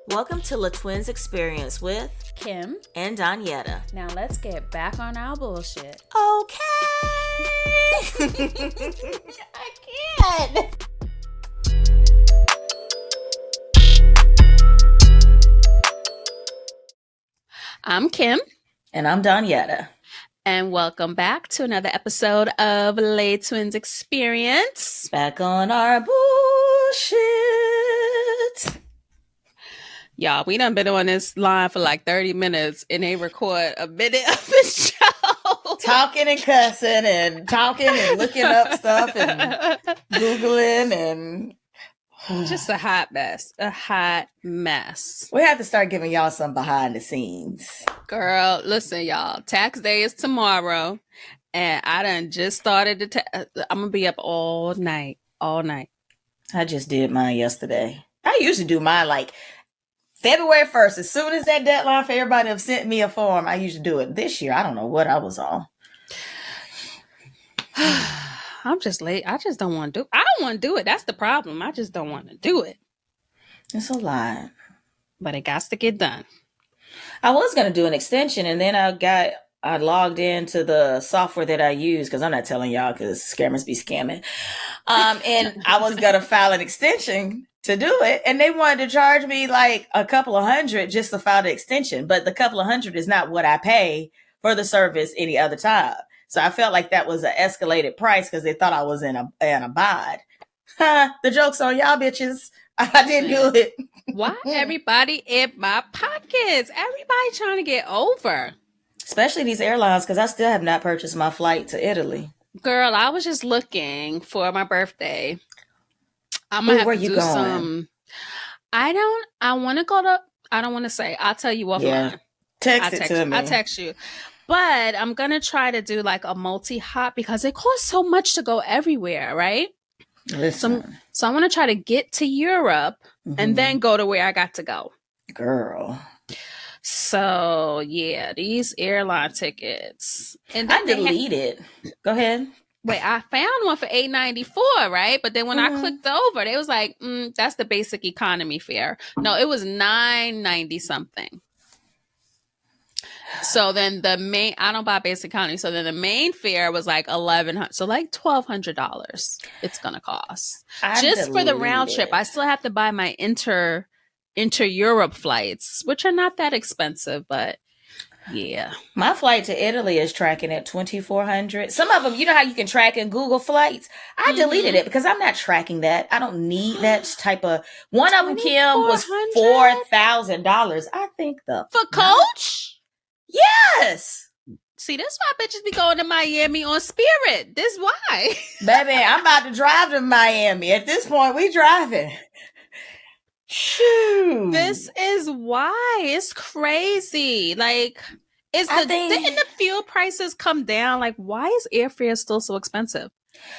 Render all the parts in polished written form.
Welcome to La Twins Experience with Kim and Donyetta. Now let's get back on our bullshit. Okay. I can't. I'm Kim. And I'm Donyetta. And welcome back to another episode of La Twins Experience. Back on our bullshit. Y'all, we done been on this line for like 30 minutes and they record a minute of the show. Talking and cussing and talking and looking up stuff and Googling and... Just a hot mess. A hot mess. We have to start giving y'all some behind the scenes. Girl, listen, y'all. Tax day is tomorrow. And I done just started I'm going to be up all night. All night. I just did mine yesterday. I usually do mine like February 1st. As soon as that deadline for everybody have sent me a form, I usually do it. This year, I don't know what I was on. I'm just late. I just don't want to do it. I don't want to do it. That's the problem. I just don't want to do it. It's a lot. But it got to get done. I was going to do an extension, and then I logged into the software that I use, because I'm not telling y'all because scammers be scamming. And I was going to file an extension to do it, and they wanted to charge me like a couple of $100 just to file the extension. But the couple of $100 is not what I pay for the service any other time. So I felt like that was an escalated price because they thought I was in a bind. The joke's on y'all bitches. I didn't do it. Why everybody in my pockets? Everybody trying to get over. Especially these airlines, because I still have not purchased my flight to Italy. Girl, I was just looking for my birthday. I'm gonna have to do some. I want to go to. I don't want to say. I'll tell you offline. Yeah. Text it to me. I'll text you. But I'm going to try to do like a multi-hop because it costs so much to go everywhere, right? Listen. So I want to try to get to Europe and then go to where I got to go. Girl. So, yeah, these airline tickets. And I deleted. Go ahead. Wait, I found one for $8.94, right? But then when I clicked over, they was like, that's the basic economy fare. No, it was $9.90 something. So then I don't buy basic economy. So then the main fare was like $1,100. So like $1,200 it's going to cost. Just for the round trip. I still have to buy my inter-Europe flights, which are not that expensive, but yeah. My flight to Italy is tracking at $2,400. Some of them, you know how you can track in Google Flights? I deleted it because I'm not tracking that. I don't need that type of... One of them, Kim, was $4,000. I think For coach? Yes. See, that's why bitches be going to Miami on Spirit. This why. Baby, I'm about to drive to Miami. At this point, we driving. Shoot. This is why. It's crazy. Like, didn't the fuel prices come down? Like, why is airfare still so expensive?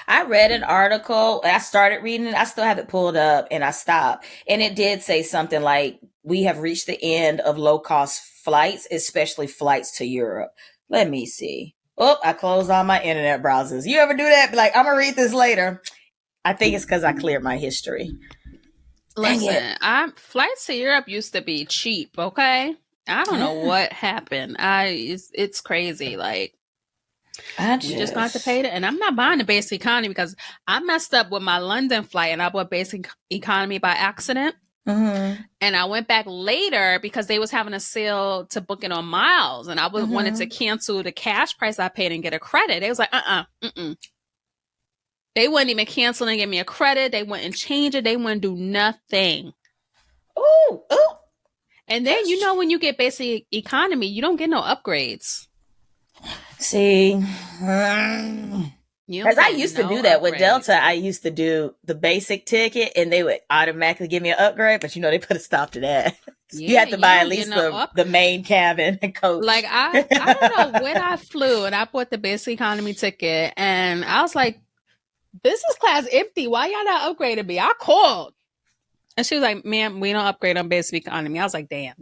I read an article. I started reading it. I still have it pulled up and I stopped. And it did say something like, we have reached the end of low-cost flights, especially flights to Europe. Let me see. Oh, I closed all my internet browsers. You ever do that? Be like, I'm going to read this later. I think it's because I cleared my history. Listen, flights to Europe used to be cheap, okay? I don't know what happened. It's crazy. Like, you just going to have to pay it. And I'm not buying the basic economy because I messed up with my London flight and I bought basic economy by accident. Mm-hmm. And I went back later because they was having a sale to book it on miles. And I wanted to cancel the cash price I paid and get a credit. They was like, They wouldn't even cancel and give me a credit. They wouldn't change it. They wouldn't do nothing. Ooh. And then, when you get basic economy, you don't get no upgrades. See, because I used to do that with Delta. I used to do the basic ticket and they would automatically give me an upgrade, but they put a stop to that. You have to buy at least the main cabin and coach. Like I don't know when I flew and I bought the basic economy ticket and I was like, business class empty. Why y'all not upgrading me? I called. And she was like, ma'am, we don't upgrade on basic economy. I was like, damn,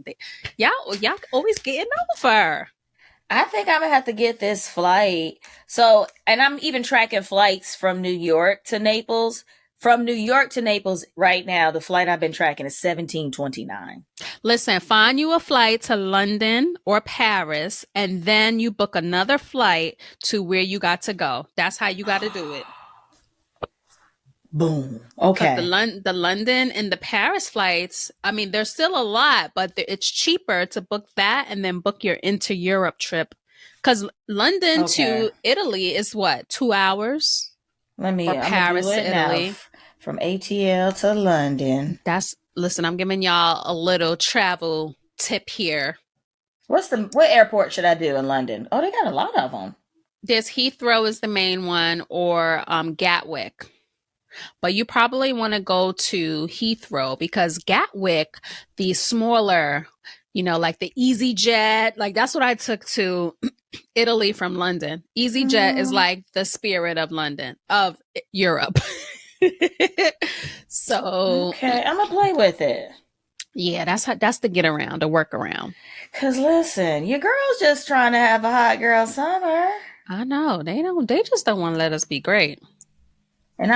y'all always getting over. I think I'm going to have to get this flight. So, and I'm even tracking flights from New York to Naples. From New York to Naples right now, the flight I've been tracking is 1729. Listen, find you a flight to London or Paris, and then you book another flight to where you got to go. That's how you got to do it. Boom. Because Okay. the London and the Paris flights, I mean, there's still a lot, but it's cheaper to book that and then book your inter Europe trip. Because London to Italy is what, 2 hours? I'm gonna Paris do to it now. Italy. From ATL to London. Listen, I'm giving y'all a little travel tip here. What airport should I do in London? Oh, they got a lot of them. There's Heathrow is the main one, or Gatwick. But you probably want to go to Heathrow because Gatwick, the smaller, like the EasyJet, like that's what I took to Italy from London. EasyJet is like the spirit of London, of Europe. So okay, I'm gonna play with it. Yeah, that's the get around, the work around. Cause listen, your girl's just trying to have a hot girl summer. I know they just don't want to let us be great. And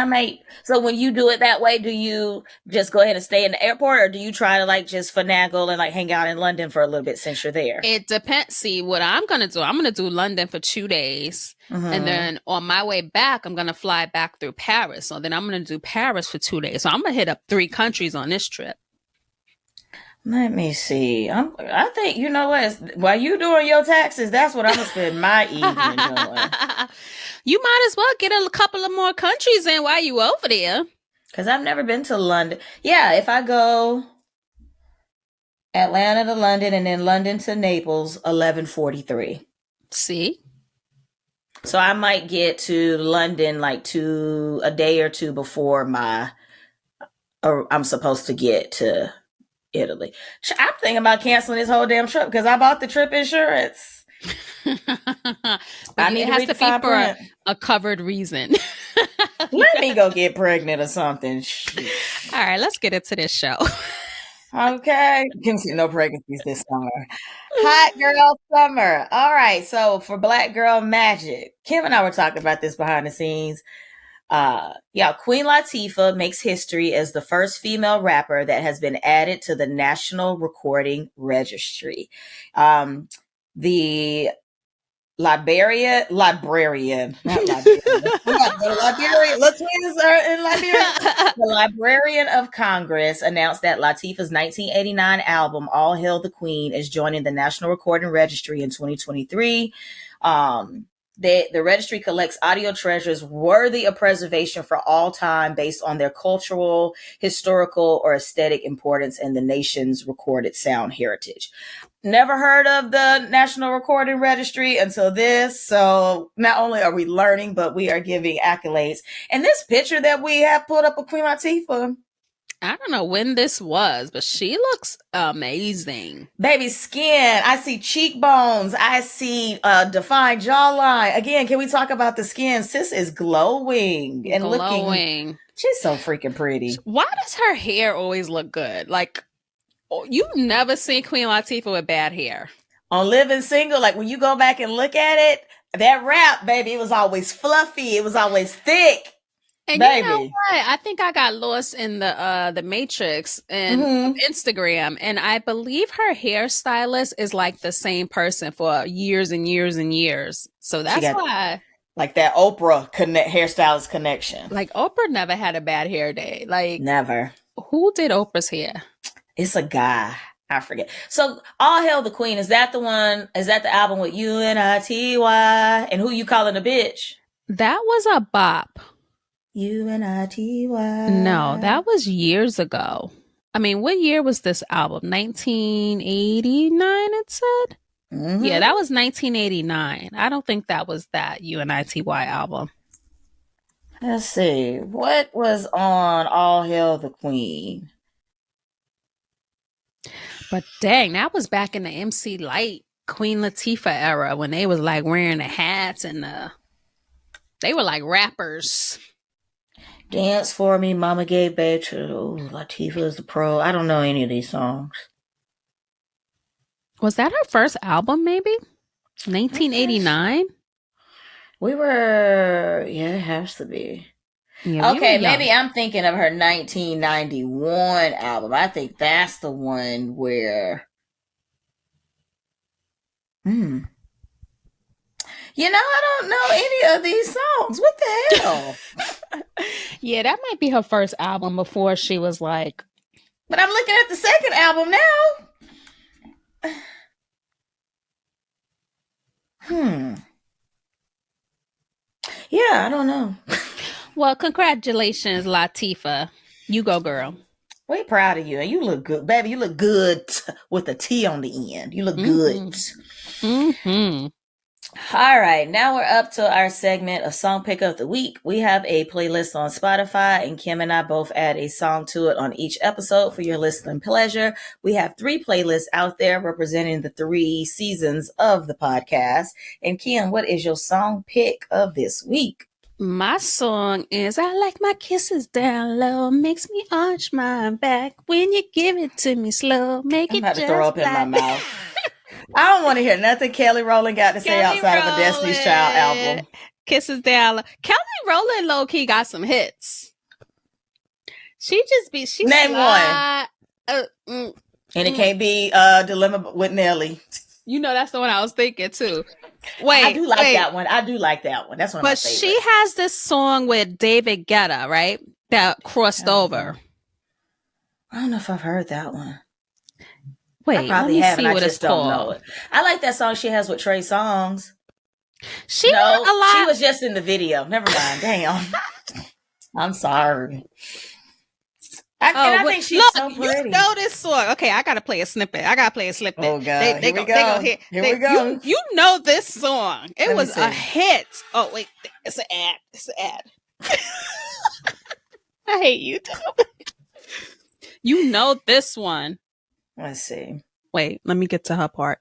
so when you do it that way, do you just go ahead and stay in the airport, or do you try to like just finagle and like hang out in London for a little bit since you're there? It depends. See, what I'm going to do, I'm going to do London for 2 days. And then on my way back, I'm going to fly back through Paris. So then I'm going to do Paris for 2 days. So I'm going to hit up 3 countries on this trip. Let me see. I think, you know what? While you doing your taxes, that's what I'm going to spend my evening doing. You might as well get a couple of more countries in while you over there. Because I've never been to London. Yeah, if I go Atlanta to London and then London to Naples, 11:43. See? So I might get to London like a day or two before I'm supposed to get to Italy. I'm thinking about canceling this whole damn trip because I bought the trip insurance. I need it has to be for a covered reason. Let me go get pregnant or something. All right, let's get into this show. Okay. Can see no pregnancies this summer. Hot girl summer. All right. So for Black Girl Magic, Kim and I were talking about this behind the scenes. Queen Latifah makes history as the first female rapper that has been added to the National Recording Registry. The librarian, not Liberia. Look, twins are in Liberia. The Librarian of Congress announced that Latifah's 1989 album, All Hail the Queen, is joining the National Recording Registry in 2023. The registry collects audio treasures worthy of preservation for all time based on their cultural, historical, or aesthetic importance in the nation's recorded sound heritage. Never heard of the National Recording Registry until this. So not only are we learning, but we are giving accolades. And this picture that we have put up of Queen Latifah, I don't know when this was, but she looks amazing. Baby, skin. I see cheekbones. I see defined jawline. Again, can we talk about the skin? Sis is glowing and looking. She's so freaking pretty. Why does her hair always look good? Like, you've never seen Queen Latifah with bad hair. On Living Single, like when you go back and look at it, that wrap, baby, it was always fluffy. It was always thick. And baby, you know what? I think I got lost in the Matrix and Instagram, and I believe her hairstylist is like the same person for years and years and years. So that's why, like that Oprah hairstylist connection. Like Oprah never had a bad hair day. Like never. Who did Oprah's hair? It's a guy. I forget. So All Hail the Queen, is that the one? Is that the album with UNITY and Who You Calling a Bitch? That was a bop. UNITY. No, that was years ago. I mean, what year was this album? 1989, it said? Yeah, that was 1989. I don't think that was that UNITY album. Let's see. What was on All Hail the Queen? But dang, that was back in the MC Lyte, Queen Latifah era when they was like wearing the hats and they were like rappers. Dance for Me, Mama Gave Babe to Latifah is the Pro. I don't know any of these songs. Was that her first album, maybe? 1989? It has to be. Yeah, we were Okay, young. maybe I'm thinking of her 1991 album. I think that's the one where. Hmm. I don't know any of these songs. What the hell? Yeah, that might be her first album before she was like. But I'm looking at the second album now. Hmm. Yeah, I don't know. Well, congratulations, Latifah. You go, girl. We're proud of you. And you look good. Baby, you look good with a T on the end. You look good. Mm-hmm. All right, now we're up to our segment of Song Pick of the Week. We have a playlist on Spotify, and Kim and I both add a song to it on each episode for your listening pleasure. We have 3 playlists out there representing the 3 seasons of the podcast. And Kim, what is your song pick of this week? My song is I Like My Kisses Down Low, makes me arch my back when you give it to me slow, make I'm it about to just throw up in my like mouth. I don't want to hear nothing Kelly Rowland got to say Kelly outside of a Destiny's Child Rowland. album. Kisses Down Low. Kelly Rowland low key got some hits. She Name slide, one. And it can't be Dilemma with Nelly. You know that's the one I was thinking too. Wait, I do like that one. I do like that one. That's one of my favorites. But she has this song with David Guetta, right? That crossed over. I don't know if I've heard that one. Wait, I probably let me have, see and what I just it's don't called. know it. I like that song she has with Trey Songz. She was just in the video. Never mind. Damn. I'm sorry. I think she's so pretty. You know this song. Okay, I gotta play a snippet. Oh God, here we go. Here we go. You know this song. It was a hit. Oh wait, it's an ad. I hate you too. You know this one. Let's see. Wait, let me get to her part.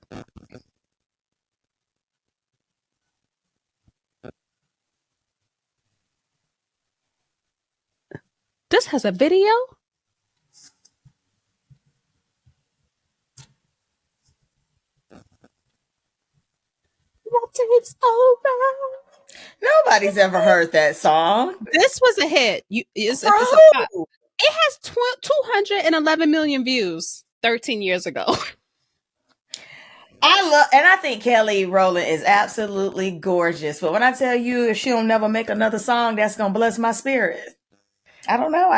This has a video? Takes over. Nobody's ever heard that song. This was a hit. It has 211 million views 13 years ago. I think Kelly Rowland is absolutely gorgeous. But when I tell you, if she don't never make another song, that's gonna bless my spirit. I don't know.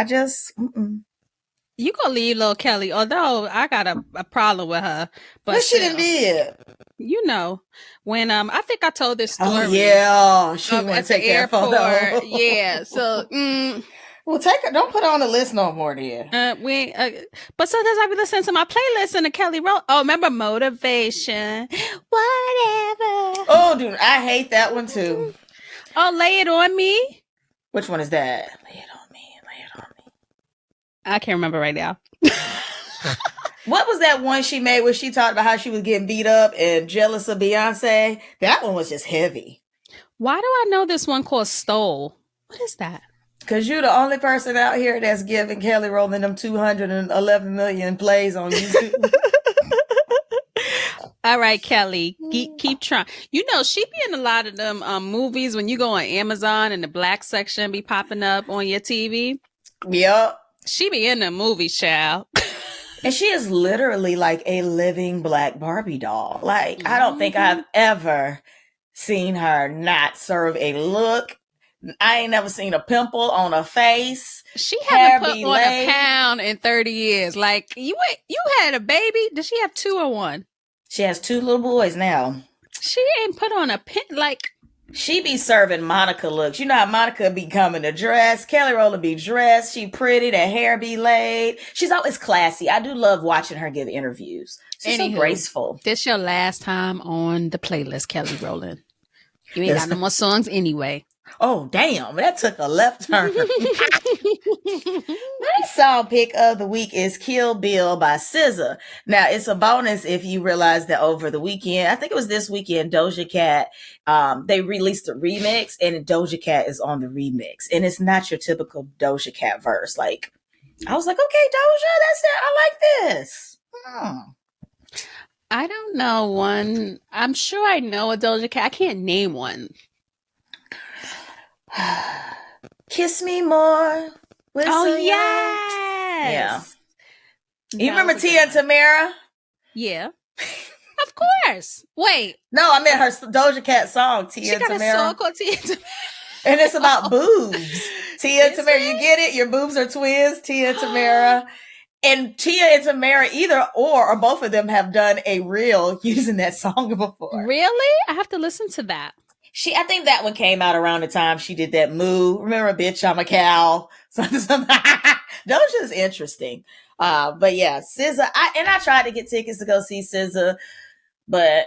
You gonna leave little Kelly, although I got a problem with her. But she did. You know, when I think I told this story. Oh yeah, she went at to take the airport. That photo. Yeah, so well, don't put her on the list no more, dear. But sometimes I be listening to my playlist and the Kelly Rowland. Oh, remember Motivation, whatever. Oh, dude, I hate that one too. Oh, Lay It On Me. Which one is that? Lay It On Me. I can't remember right now. What was that one she made where she talked about how she was getting beat up and jealous of Beyonce? That one was just heavy. Why do I know this one called Stole? What is that? Because you're the only person out here that's giving Kelly Rowland them 211 million plays on YouTube. All right, Kelly, keep trying. You know, she be in a lot of them movies when you go on Amazon and the black section be popping up on your TV. Yep. She be in the movie, child. And she is literally like a living black Barbie doll. Like, I don't think I've ever seen her not serve a look. I ain't never seen a pimple on her face. She haven't put on a pound in 30 years. Like, you had a baby? Does she have 2 or 1? She has 2 little boys now. She ain't put on a pin, like... She be serving Monica looks. You know how Monica be coming to dress. Kelly Rowland be dressed. She pretty. That hair be laid. She's always classy. I do love watching her give interviews. She's so graceful. This your last time on the playlist, Kelly Rowland. You ain't got no more songs anyway. Oh, damn. That took a left turn. My song pick of the week is Kill Bill by SZA. Now, it's a bonus if you realize that over the weekend, I think it was this weekend, Doja Cat, they released a remix, and Doja Cat is on the remix. And it's not your typical Doja Cat verse. Like, I was like, okay, Doja, that's it. I like this. I don't know one. I'm sure I know a Doja Cat. I can't name one. Kiss Me More. Oh, Yeah. yes. You remember Tia and Tamara? Yeah. Of course. Wait. No, I meant her Doja Cat song, Tia and Tamara. She got a song called Tia and Tamara. And it's about boobs. Tia and Tamara, you get it? Your boobs are twins, Tia and Tamara. And Tia and Tamara, either or both of them have done a reel using that song before. Really? I have to listen to that. I think that one came out around the time she did that Moo. Remember, bitch, I'm a cow. Doja's interesting. But yeah, SZA. I tried to get tickets to go see SZA, but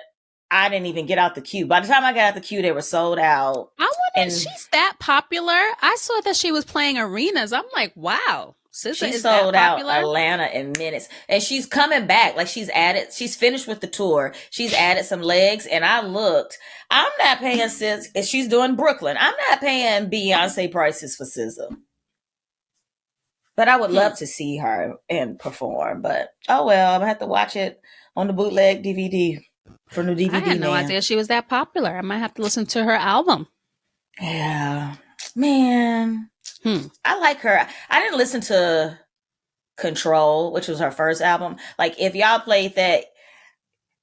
I didn't even get out the queue. By the time I got out the queue, they were sold out. I wonder if she's that popular. I saw that she was playing arenas. I'm like, wow. SZA she is sold that out Atlanta in minutes. And she's coming back. Like she's finished with the tour. She's added some legs. And I looked. I'm not paying SZA. She's doing Brooklyn. I'm not paying Beyonce prices for SZA. But I would love to see her and perform. But oh well, I'm gonna have to watch it on the bootleg DVD for new DVD. I had no idea she was that popular. I might have to listen to her album. Yeah, man. I like her. I didn't listen to Control, which was her first album. Like if y'all played that,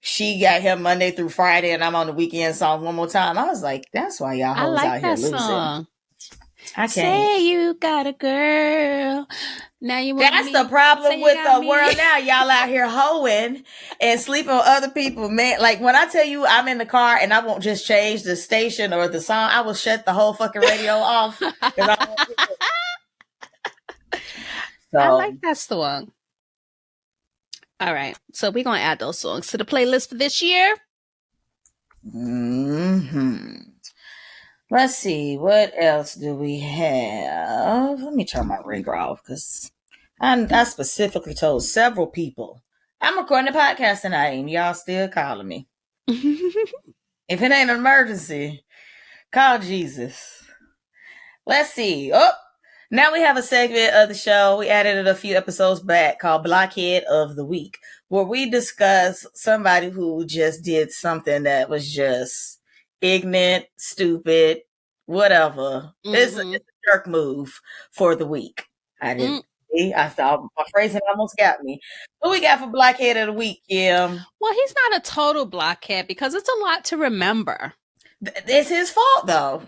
she got him Monday through Friday, and I'm on the weekend song one more time. I was like, that's why y'all hoes out here losing. Song. I can't. Say you got a girl. Now you want That's the problem with the world now. Y'all out here hoeing and sleeping on other people, man. Like when I tell you I'm in the car and I won't just change the station or the song, I will shut the whole fucking radio off. I like that song. All right, so we're gonna add those songs to the playlist for this year. Let's see, what else do we have? Let me turn my ringer off because I specifically told several people I'm recording a podcast tonight and y'all still calling me. If it ain't an emergency, call Jesus. Let's see. Oh, now we have a segment of the show. We added it a few episodes back called Blockhead of the Week, where we discuss somebody who just did something that was just ignorant, stupid, whatever. It's a jerk move for the week. I didn't see. I thought my phrasing almost got me. What we got for Blockhead of the Week, Kim? Well, he's not a total blockhead because it's a lot to remember. It's his fault, though.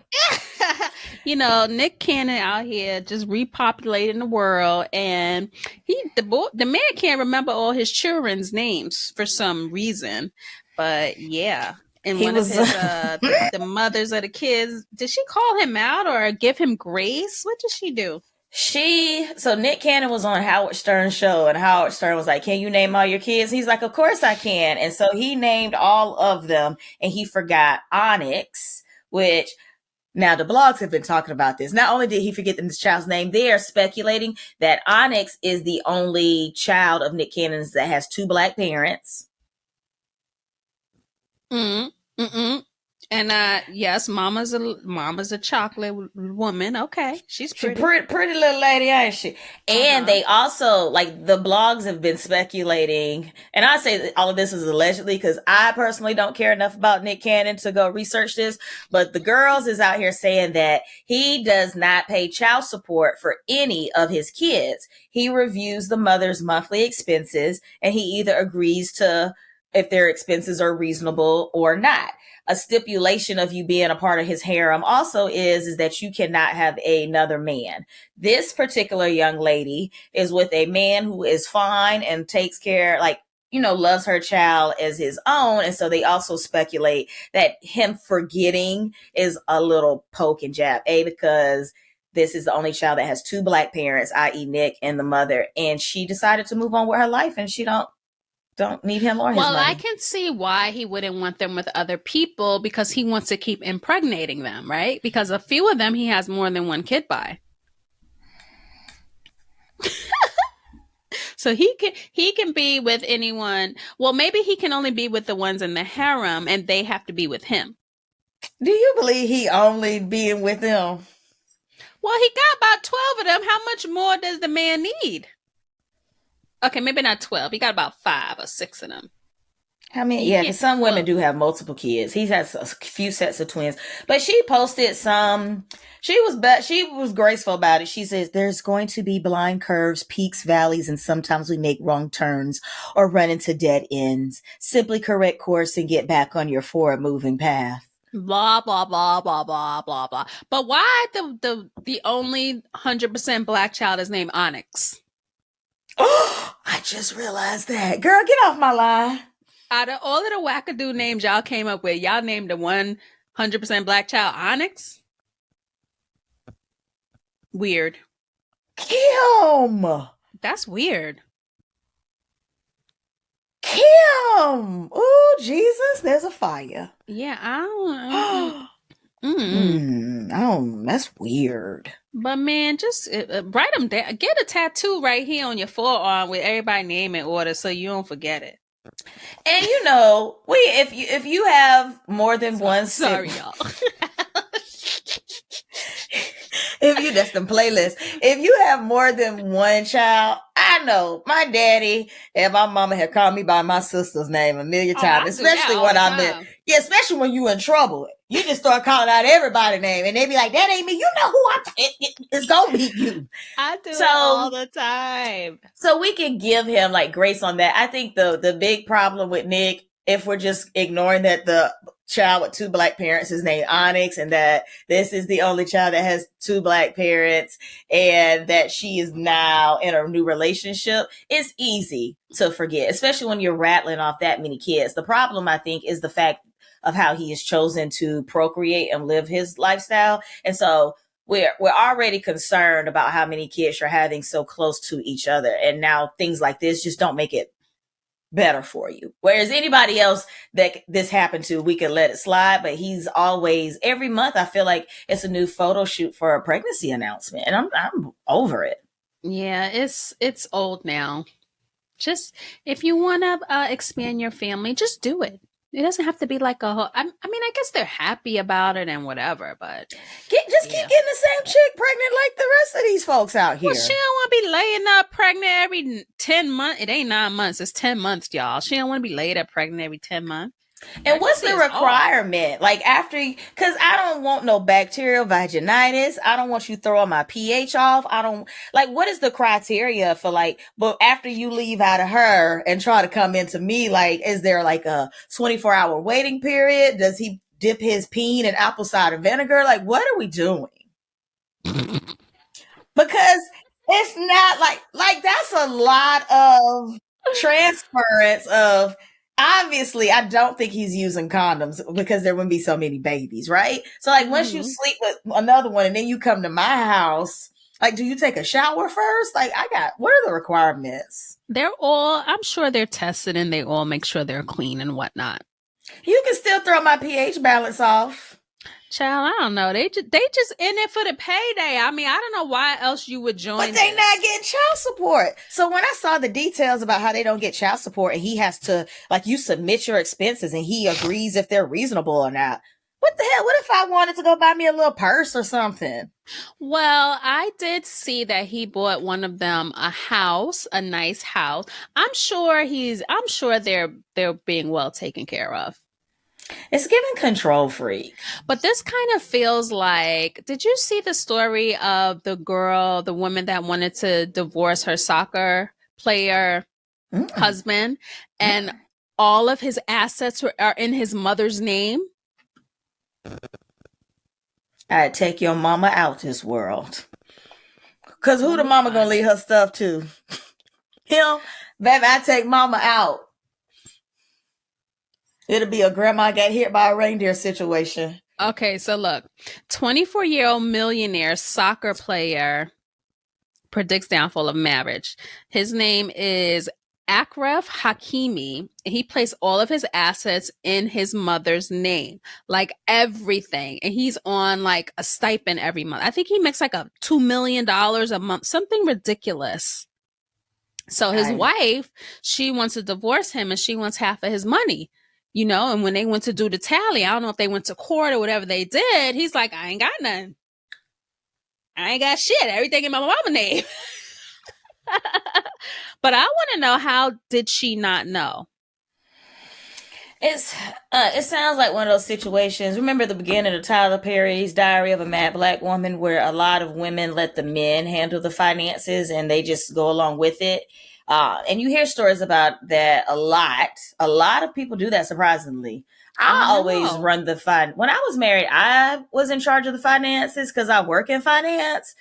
You know, Nick Cannon out here just repopulating the world, and the man can't remember all his children's names for some reason. But yeah. And one of his, the mothers of the kids, did she call him out or give him grace? What did she do? So Nick Cannon was on Howard Stern's show, and Howard Stern was like, can you name all your kids? He's like, of course I can. And so he named all of them, and he forgot Onyx, which now the blogs have been talking about this. Not only did he forget this child's name, they are speculating that Onyx is the only child of Nick Cannon's that has two black parents. And yes, mama's a chocolate woman. Okay, she's pretty. Pretty little lady, ain't she? And they also, like, the blogs have been speculating, and I say that all of this is allegedly because I personally don't care enough about Nick Cannon to go research this, but the girls is out here saying that he does not pay child support for any of his kids. He reviews the mother's monthly expenses, and he either agrees to if their expenses are reasonable or not. A stipulation of you being a part of his harem also is that you cannot have another man. This particular young lady is with a man who is fine and takes care, loves her child as his own. And so they also speculate that him forgetting is a little poke and jab, because this is the only child that has two black parents, i.e. Nick and the mother. And she decided to move on with her life, and she don't need him or his money. Well, I can see why he wouldn't want them with other people, because he wants to keep impregnating them, right? Because a few of them he has more than one kid by. So he can be with anyone. Well, maybe he can only be with the ones in the harem, and they have to be with him. Do you believe he only being with them? Well, he got about 12 of them. How much more does the man need? Okay, maybe not 12. He got about 5 or 6 of them. How many? He Yeah, can't because some women look. do have multiple kids. He has a few sets of twins, but she posted some. She was graceful about it. She says there's going to be blind curves, peaks, valleys, and sometimes we make wrong turns or run into dead ends. Simply correct course and get back on your forward moving path. Blah blah blah blah blah blah blah. But why the only 100% black child is named Onyx? Oh, I just realized that. Girl, get off my line. Out of all of the wackadoo names y'all came up with, y'all named the 100% black child Onyx? Weird. Kim. That's weird. Kim. Oh, Jesus, there's a fire. Yeah, I don't. That's weird. But man, just write them down. Get a tattoo right here on your forearm with everybody name in order so you don't forget it. And if you have more than one sorry y'all. That's the playlist. If you have more than one child, I know my daddy and my mama have called me by my sister's name a million times, especially when I'm in. Yeah, especially when you in trouble. You just start calling out everybody's name, and they be like, "That ain't me." You know who it's gonna be you. I do it all the time. So we can give him like grace on that. I think the big problem with Nick, if we're just ignoring that the child with two black parents is named Onyx, and that this is the only child that has two black parents, and that she is now in a new relationship, it's easy to forget, especially when you're rattling off that many kids. The problem, I think, is the fact of how he has chosen to procreate and live his lifestyle. And so we're already concerned about how many kids you're having so close to each other. And now things like this just don't make it better for you. Whereas anybody else that this happened to, we could let it slide. But he's always, every month, I feel like it's a new photo shoot for a pregnancy announcement. And I'm over it. Yeah, it's old now. Just if you want to expand your family, just do it. It doesn't have to be like a whole. I mean, I guess they're happy about it and whatever, but keep getting the same chick pregnant like the rest of these folks out here. Well, she don't want to be laying up pregnant every 10 months. It ain't 9 months. It's 10 months, y'all. She don't want to be laid up pregnant every 10 months. And what's the requirement? Like after, because I don't want no bacterial vaginitis. I don't want you throwing my pH off. I don't like, what is the criteria for like, but after you leave out of her and try to come into me, like, is there like a 24-hour waiting period? Does he dip his peen in apple cider vinegar? Like, what are we doing? Because it's not like that's a lot of transference of, obviously, I don't think he's using condoms because there wouldn't be so many babies, right? So like once you sleep with another one and then you come to my house, like, do you take a shower first? Like, what are the requirements? I'm sure they're tested and they all make sure they're clean and whatnot. You can still throw my pH balance off. Child, I don't know. They just in it for the payday. I mean, I don't know why else you would join. But they not getting child support. So when I saw the details about how they don't get child support and he has to, like, you submit your expenses and he agrees if they're reasonable or not. What the hell? What if I wanted to go buy me a little purse or something? Well, I did see that he bought one of them a house, a nice house. I'm sure they're being well taken care of. It's giving control freak. But this kind of feels like, did you see the story of the woman that wanted to divorce her soccer player husband, and all of his assets are in his mother's name? I'd take your mama out this world. Because who the mama gonna leave her stuff to? Him? Baby, I take mama out. It'll be a grandma got hit by a reindeer situation. Okay, so look, 24-year-old millionaire soccer player predicts downfall of marriage. His name is Akraf Hakimi. He placed all of his assets in his mother's name, like everything. And he's on like a stipend every month. I think he makes like $2 million a month, something ridiculous. So his wife, she wants to divorce him and she wants half of his money. You know, and when they went to do the tally, I don't know if they went to court or whatever they did. He's like, I ain't got nothing. I ain't got shit. Everything in my mama's name. But I want to know, how did she not know? It sounds like one of those situations. Remember the beginning of Tyler Perry's Diary of a Mad Black Woman, where a lot of women let the men handle the finances and they just go along with it. And you hear stories about that a lot. A lot of people do that. Surprisingly, I I always know. run the fine. When I was married, I was in charge of the finances because I work in finance.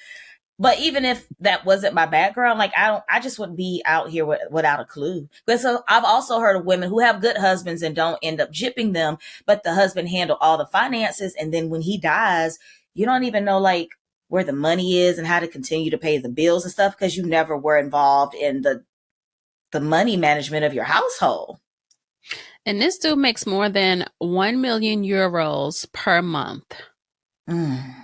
But even if that wasn't my background, like I just wouldn't be out here without a clue. Because so I've also heard of women who have good husbands and don't end up gypping them, but the husband handle all the finances, and then when he dies, you don't even know like where the money is and how to continue to pay the bills and stuff because you never were involved in the money management of your household. And this dude makes more than 1 million euros per month. Mm.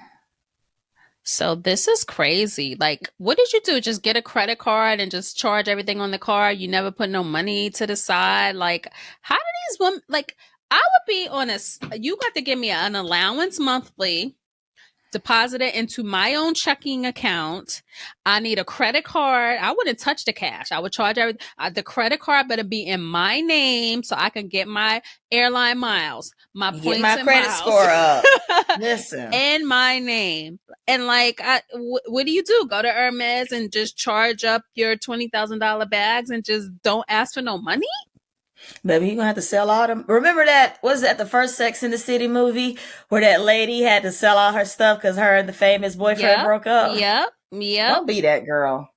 So this is crazy. Like, what did you do? Just get a credit card and just charge everything on the card? You never put no money to the side? Like, how do these women, like, I would be honest, you got to give me an allowance monthly, deposit it into my own checking account. I need a credit card. I wouldn't touch the cash. I would charge everything. The credit card better be in my name so I can get my airline miles, my Get points my and credit miles score up. Listen. in my name. And like, what do you do? Go to Hermes and just charge up your $20,000 bags and just don't ask for no money? Baby, you're gonna have to sell all them. Remember that? Was that the first Sex in the City movie where that lady had to sell all her stuff because her and the famous boyfriend Yep. broke up? Yep. Don't be that girl.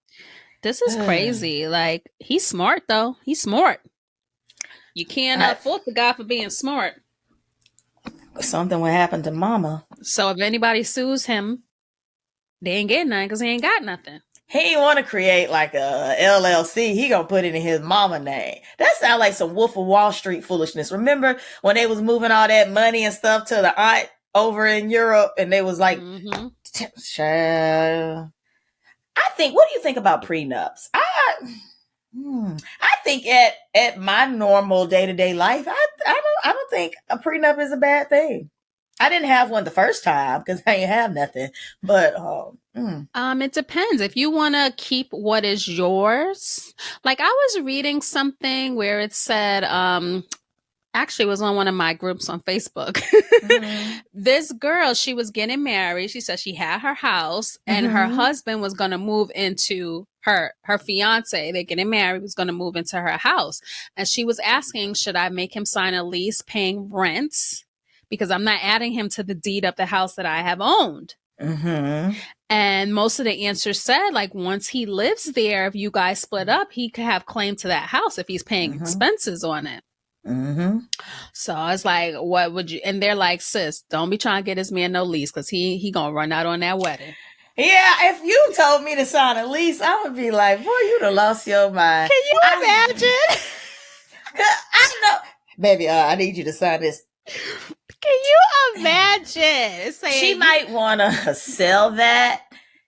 This is crazy. Like, he's smart though. He's smart. You can't fault the guy for being smart. Something will happen to mama. So if anybody sues him, they ain't getting nothing because he ain't got nothing. He ain't want to create like a LLC. He gonna put it in his mama name. That sounds like some Wolf of Wall Street foolishness. Remember when they was moving all that money and stuff to the aunt over in Europe, and they was like, I think. What do you think about prenups? I think at my normal day to day life, I don't think a prenup is a bad thing. I didn't have one the first time because I didn't have nothing. But it depends. If you want to keep what is yours, like I was reading something where it said, actually it was on one of my groups on Facebook. This girl, she was getting married. She said she had her house and her husband was going to move into her fiance. They're getting married, was going to move into her house. And she was asking, should I make him sign a lease paying rent? Because I'm not adding him to the deed of the house that I have owned. And most of the answers said, like, once he lives there, if you guys split up, he could have claim to that house if he's paying expenses on it. So I was like, what would you? And they're like, sis, don't be trying to get this man no lease because he gonna run out on that wedding. Yeah, if you told me to sign a lease, I would be like, boy, you'd have lost your mind. Can you imagine? I know, baby. I need you to sign this. Can you imagine? She might want to sell that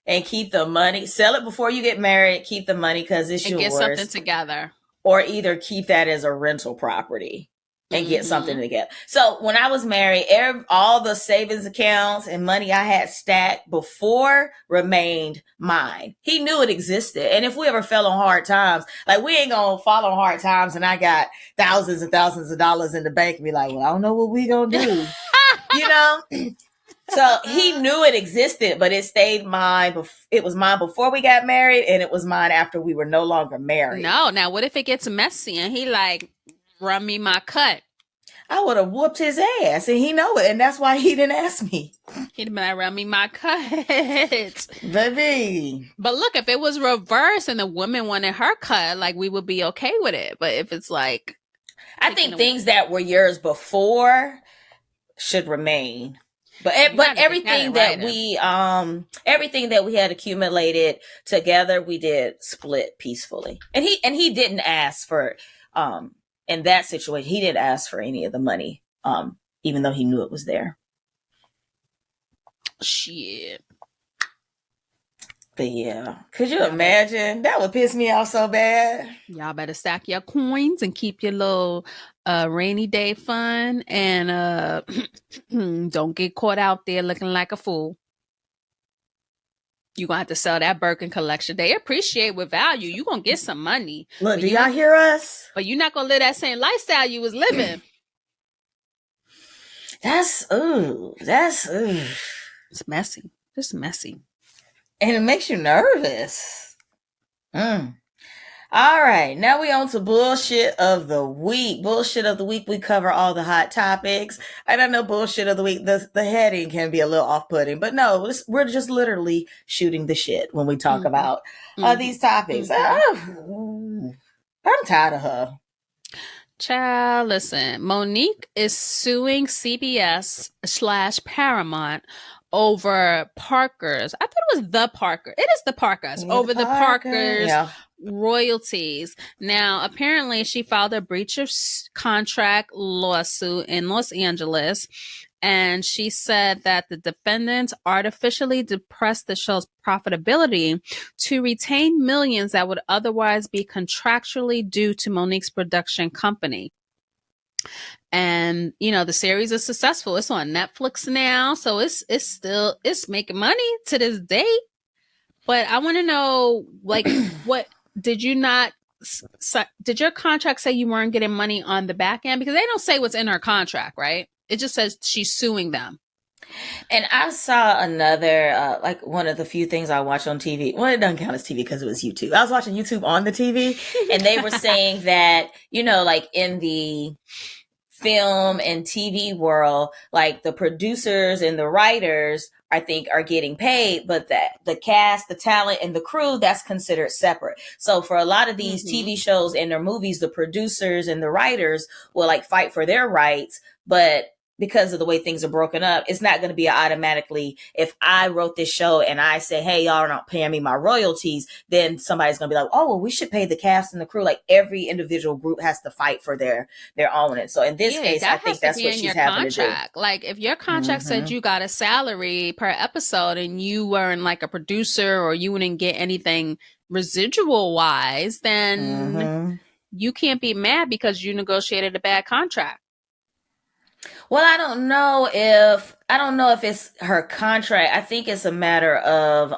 and keep the money. Sell it before you get married. Keep the money because it's yours. Get something together. Or either keep that as a rental property and get something together. So when I was married, all the savings accounts and money I had stacked before remained mine. He knew it existed. And if we ever fell on hard times, like we ain't going to fall on hard times and I got thousands and thousands of dollars in the bank and be like, well, I don't know what we going to do. You know? So he knew it existed, but it stayed mine. It was mine before we got married, and it was mine after we were no longer married. No, now what if it gets messy and he like, run me my cut? I would have whooped his ass, and he know it, and that's why he didn't ask me. He'd have been like, run me my cut. Baby. But look, if it was reversed and the woman wanted her cut, like we would be okay with it. But if it's like... I think things that were yours before should remain. But everything that we had accumulated together, we did split peacefully. And he didn't ask for in that situation, he didn't ask for any of the money, even though he knew it was there. Shit. But yeah, could you imagine? That would piss me off so bad. Y'all better stack your coins and keep your little rainy day fun, and don't get caught out there looking like a fool. You're going to have to sell that Birkin collection. They appreciate with value. You're going to get some money. Look, do y'all hear us? But you're not going to live that same lifestyle you was living. That's It's messy. Just messy. And it makes you nervous. All right, now we on to bullshit of the week. Bullshit of the week, we cover all the hot topics. I don't know, bullshit of the week, the heading can be a little off-putting, but no, we're just literally shooting the shit when we talk about these topics. I'm tired of her. Child, listen, Monique is suing CBS/Paramount over Parker's. I thought it was the Parker. It is the Parkers. Over the Parkers royalties. Now, apparently she filed a breach of contract lawsuit in Los Angeles. And she said that the defendants artificially depressed the show's profitability to retain millions that would otherwise be contractually due to Monique's production company. And, you know, the series is successful. It's on Netflix now. So it's making money to this day. But I want to know, like, what did your contract say you weren't getting money on the back end? Because they don't say what's in her contract, right? It just says she's suing them. And I saw another, like one of the few things I watch on TV. Well, it doesn't count as TV because it was YouTube. I was watching YouTube on the TV, and they were saying that, you know, like in the film and TV world, like the producers and the writers, I think, are getting paid, but that the cast, the talent, and the crew, that's considered separate. So for a lot of these TV shows and their movies, the producers and the writers will like fight for their rights, but because of the way things are broken up, it's not going to be automatically, if I wrote this show and I say, hey, y'all are not paying me my royalties, then somebody's going to be like, oh, well, we should pay the cast and the crew. Like every individual group has to fight for their own. And so in this case, I think that's what she's having to do. Like if your contract said you got a salary per episode and you weren't like a producer or you wouldn't get anything residual wise, then you can't be mad because you negotiated a bad contract. Well, I don't know if it's her contract. I think it's a matter of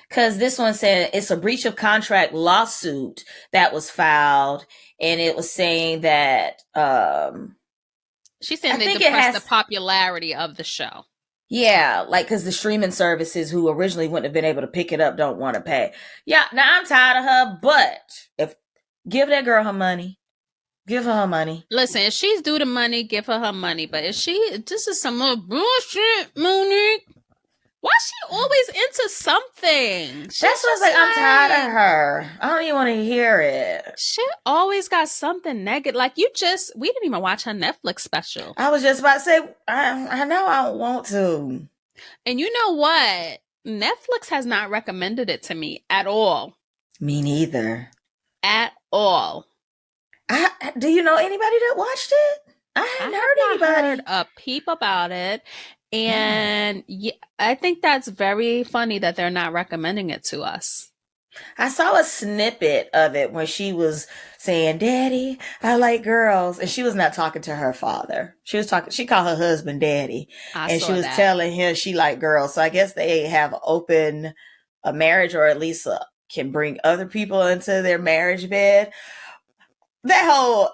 because this one said it's a breach of contract lawsuit that was filed, and it was saying that she's saying they depressed the popularity of the show. Yeah, like because the streaming services who originally wouldn't have been able to pick it up don't want to pay. Yeah, now I'm tired of her, but give that girl her money. Give her her money. Listen, if she's due the money, give her money. But this is some more bullshit, Monique. Why is she always into something? That's what's like, I'm tired of her. I don't even want to hear it. She always got something negative. Like we didn't even watch her Netflix special. I was just about to say, I know I don't want to. And you know what? Netflix has not recommended it to me at all. Me neither. At all. Do you know anybody that watched it? I haven't heard a peep about it. And yeah, I think that's very funny that they're not recommending it to us. I saw a snippet of it when she was saying, Daddy, I like girls. And she was not talking to her father. She called her husband Daddy. And she was telling him she liked girls. So I guess they have open a marriage, or at least can bring other people into their marriage bed. I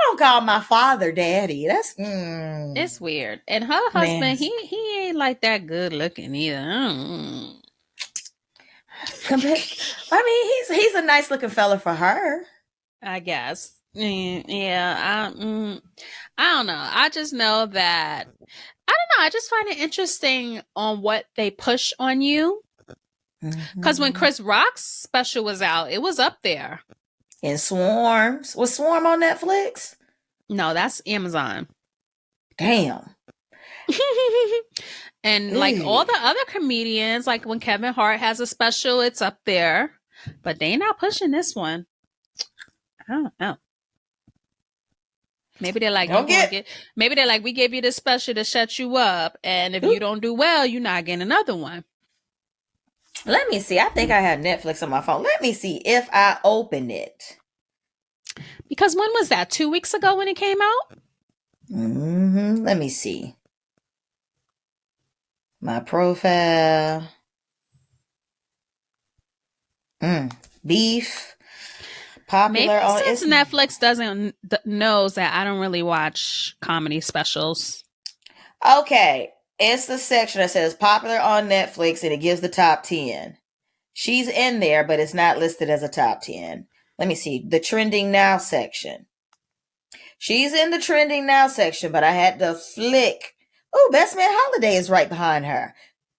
don't call my father Daddy. That's it's weird. And her husband, he ain't like that good looking either. I mean, he's a nice looking fella for her, I guess. Yeah, I don't know. I just know that I just find it interesting on what they push on you. Because when Chris Rock's special was out, it was up there. And Swarms. Was Swarm on Netflix? No, that's Amazon. Damn. And like all the other comedians, like when Kevin Hart has a special, it's up there. But they not pushing this one. I don't know. Maybe they're like, we gave you this special to shut you up. And if you don't do well, you're not getting another one. Let me see. I think I have Netflix on my phone. Let me see if I open it. Because when was that? 2 weeks ago when it came out? Let me see. My profile. Beef. popular Maybe on since Netflix doesn't knows that I don't really watch comedy specials. Okay, it's the section that says popular on Netflix, and it gives the top 10. She's in there, but it's not listed as a top 10. Let me see. The trending now section. She's in the trending now section, but I had to flick. Oh, Best Man Holiday is right behind her.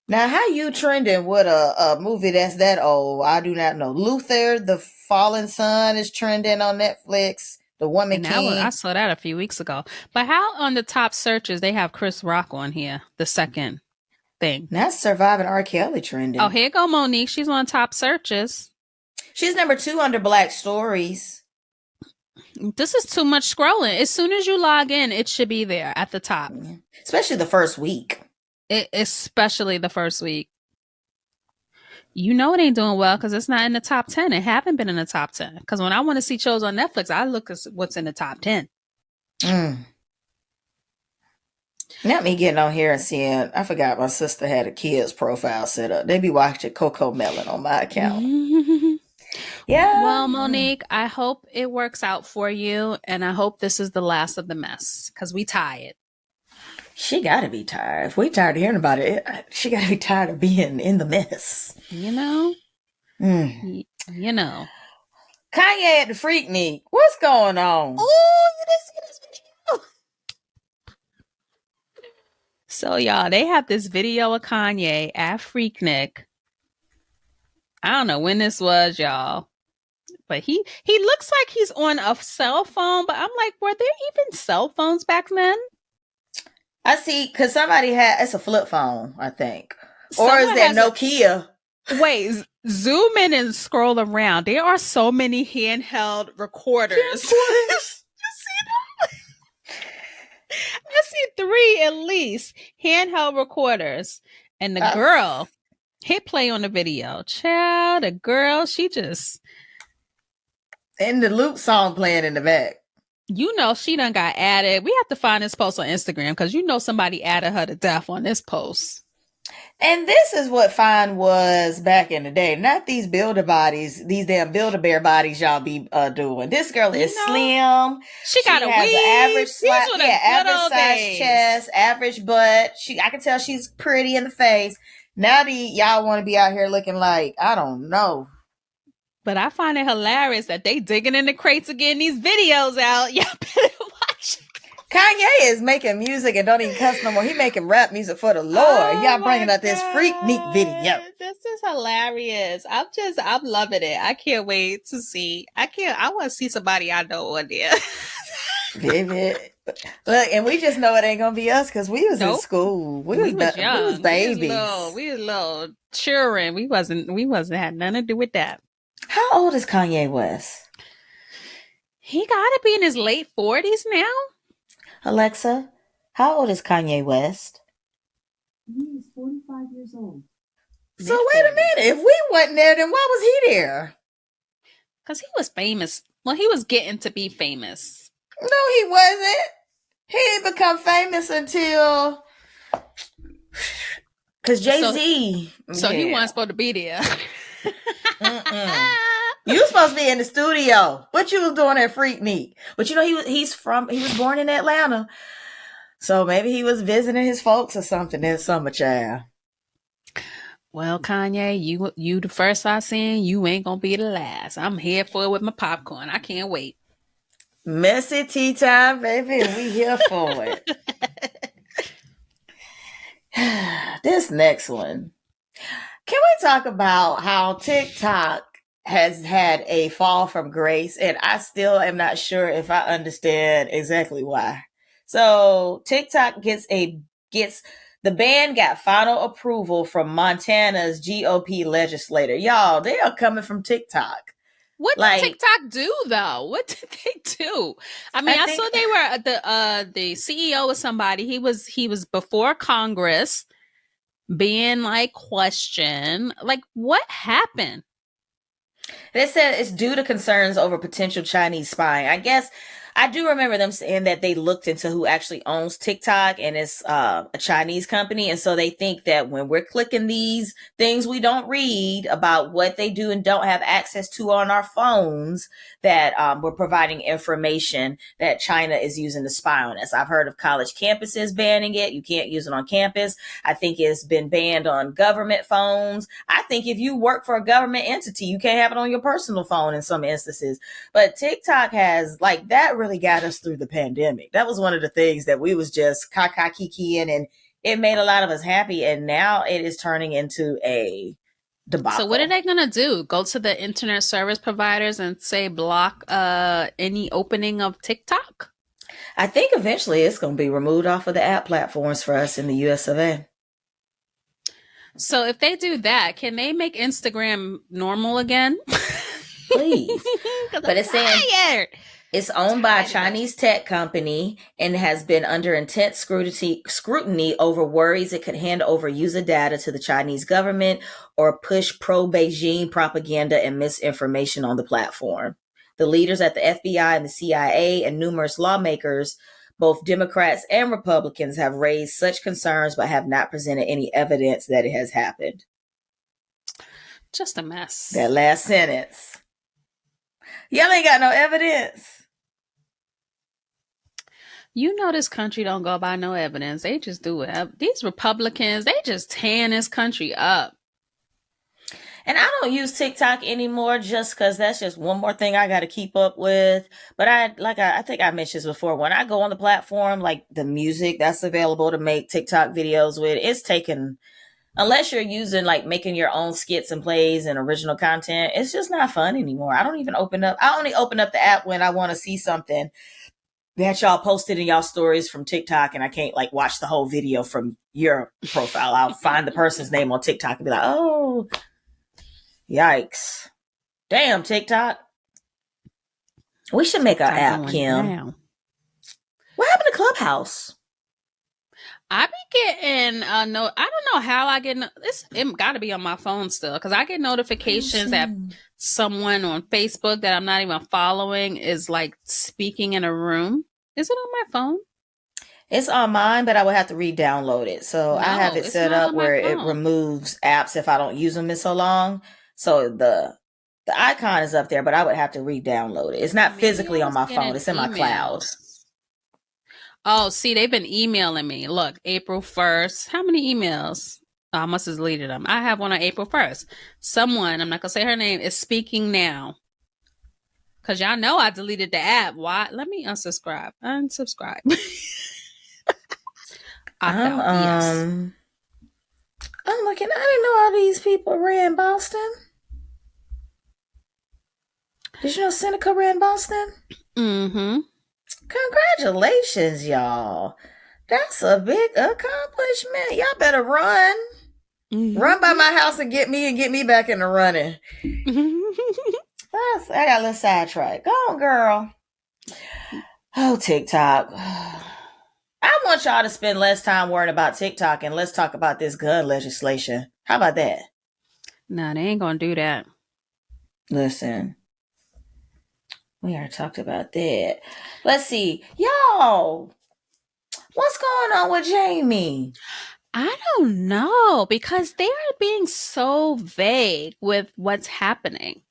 Now, how you trending with a movie that's that old? I do not know. Luther, The Fallen Sun is trending on Netflix. The Woman King. I saw that a few weeks ago. But how on the top searches they have Chris Rock on here, the second thing? That's Surviving R. Kelly trending. Oh, here go Monique. She's on top searches. She's number 2 under Black Stories. This is too much scrolling. As soon as you log in, it should be there at the top. Especially the first week. Especially the first week. You know it ain't doing well because it's not in the top 10. It haven't been in the top 10. Because when I want to see shows on Netflix, I look at what's in the top 10. Not me getting on here and seeing, I forgot my sister had a kid's profile set up. They be watching Coco Melon on my account. Yeah. Well, Monique, I hope it works out for you. And I hope this is the last of the mess because we tired. She got to be tired. If we tired of hearing about it, she got to be tired of being in the mess. You know? You know. Kanye at the Freaknik. What's going on? Oh, you didn't see this video. So, y'all, they have this video of Kanye at Freaknik. I don't know when this was, y'all. But he looks like he's on a cell phone. But I'm like, were there even cell phones back then? I see, because somebody it's a flip phone, I think. Or is that Nokia? Wait, zoom in and scroll around. There are so many handheld recorders. You see that? I see 3 at least handheld recorders. And the girl hit play on the video. Child, the girl, she just... And the loop song playing in the back. You know she done got added. We have to find this post on Instagram because you know somebody added her to death on this post. And this is what fine was back in the day. Not these builder bodies, these damn Build-A-Bear bodies y'all be doing. This girl is slim. She got a has weave. average size chest, average butt. I can tell she's pretty in the face. Now y'all want to be out here looking like, I don't know. But I find it hilarious that they digging in the crates and getting these videos out. Y'all better watch. Kanye is making music and don't even cuss no more. He making rap music for the Lord. Y'all bringing out this Freaknik video. This is hilarious. I'm loving it. I can't wait to see. I want to see somebody I know on there. Baby. Look, and we just know it ain't gonna be us because we was in school. We was young. We was babies. We was little children. We wasn't had nothing to do with that. How old is Kanye West? He gotta be in his late 40s now. Alexa, how old is Kanye West? He is 45 years old. So wait a minute. If we wasn't there, then why was he there? Because he was famous. Well, he was getting to be famous. No, he wasn't. He didn't become famous until... Because Jay-Z... So he wasn't supposed to be there. You was supposed to be in the studio. What you was doing at Freaknik? But you know he was born in Atlanta, so maybe he was visiting his folks or something this summer, child. Well, Kanye, you the first I seen. You ain't gonna be the last. I'm here for it with my popcorn. I can't wait. Messy tea time, baby. We here for it. This next one. Can we talk about how TikTok has had a fall from grace? And I still am not sure if I understand exactly why. So TikTok gets the ban got final approval from Montana's GOP legislator. Y'all, they are coming from TikTok. What did TikTok do though? What did they do? I mean, I saw they were the CEO was somebody. He was before Congress being like questioned. Like, what happened? They said it's due to concerns over potential Chinese spying. I I do remember them saying that they looked into who actually owns TikTok, and it's a Chinese company. And so they think that when we're clicking these things we don't read about what they do and don't have access to on our phones, that we're providing information that China is using to spy on us. I've heard of college campuses banning it. You can't use it on campus. I think it's been banned on government phones. I think if you work for a government entity, you can't have it on your personal phone in some instances. But TikTok has, like, that really got us through the pandemic. That was one of the things that we was just kikiing, and it made a lot of us happy. And now it is turning into a debacle. So what are they gonna do? Go to the internet service providers and say block any opening of TikTok? I think eventually it's going to be removed off of the app platforms for us in the US of A. So if they do that, can they make Instagram normal again? Please. But it's saying it's owned by a Chinese tech company and has been under intense scrutiny over worries it could hand over user data to the Chinese government or push pro-Beijing propaganda and misinformation on the platform. The leaders at the FBI and the CIA and numerous lawmakers, both Democrats and Republicans, have raised such concerns but have not presented any evidence that it has happened. Just a mess. That last sentence. Y'all ain't got no evidence. You know this country don't go by no evidence. They just do it. These Republicans, they just tearing this country up. And I don't use TikTok anymore just because that's just one more thing I got to keep up with. But I think I mentioned this before. When I go on the platform, like the music that's available to make TikTok videos with, it's taken, unless you're using like making your own skits and plays and original content, it's just not fun anymore. I only open up the app when I want to see something that y'all posted in y'all stories from TikTok, and I can't like watch the whole video from your profile. I'll find the person's name on TikTok and be like, oh, yikes. Damn, TikTok. We should make our app, Kim. Down. What happened to Clubhouse? I be getting I don't know how I get it got to be on my phone still, because I get notifications that someone on Facebook that I'm not even following is like speaking in a room. Is it on my phone? It's on mine, but I would have to re-download it. So I have it set up where it removes apps if I don't use them in so long. So the icon is up there, but I would have to re-download it. It's not physically on my phone. It's in my cloud. Oh, see, they've been emailing me. Look, April 1st. How many emails? Oh, I must have deleted them. I have one on April 1st. Someone, I'm not going to say her name, is speaking now. Because y'all know I deleted the app. Why? Let me unsubscribe. Unsubscribe. I'm looking. I didn't know all these people ran Boston. Did you know Seneca ran Boston? Mm-hmm. Congratulations, y'all. That's a big accomplishment. Y'all better run. Mm-hmm. Run by my house and get me back in the running. I got a little sidetracked. Go on, girl. Oh, TikTok. I want y'all to spend less time worrying about TikTok and let's talk about this gun legislation. How about that? No, they ain't gonna do that. Listen. We already talked about that. Let's see. Y'all, what's going on with Jamie? I don't know, because they are being so vague with what's happening.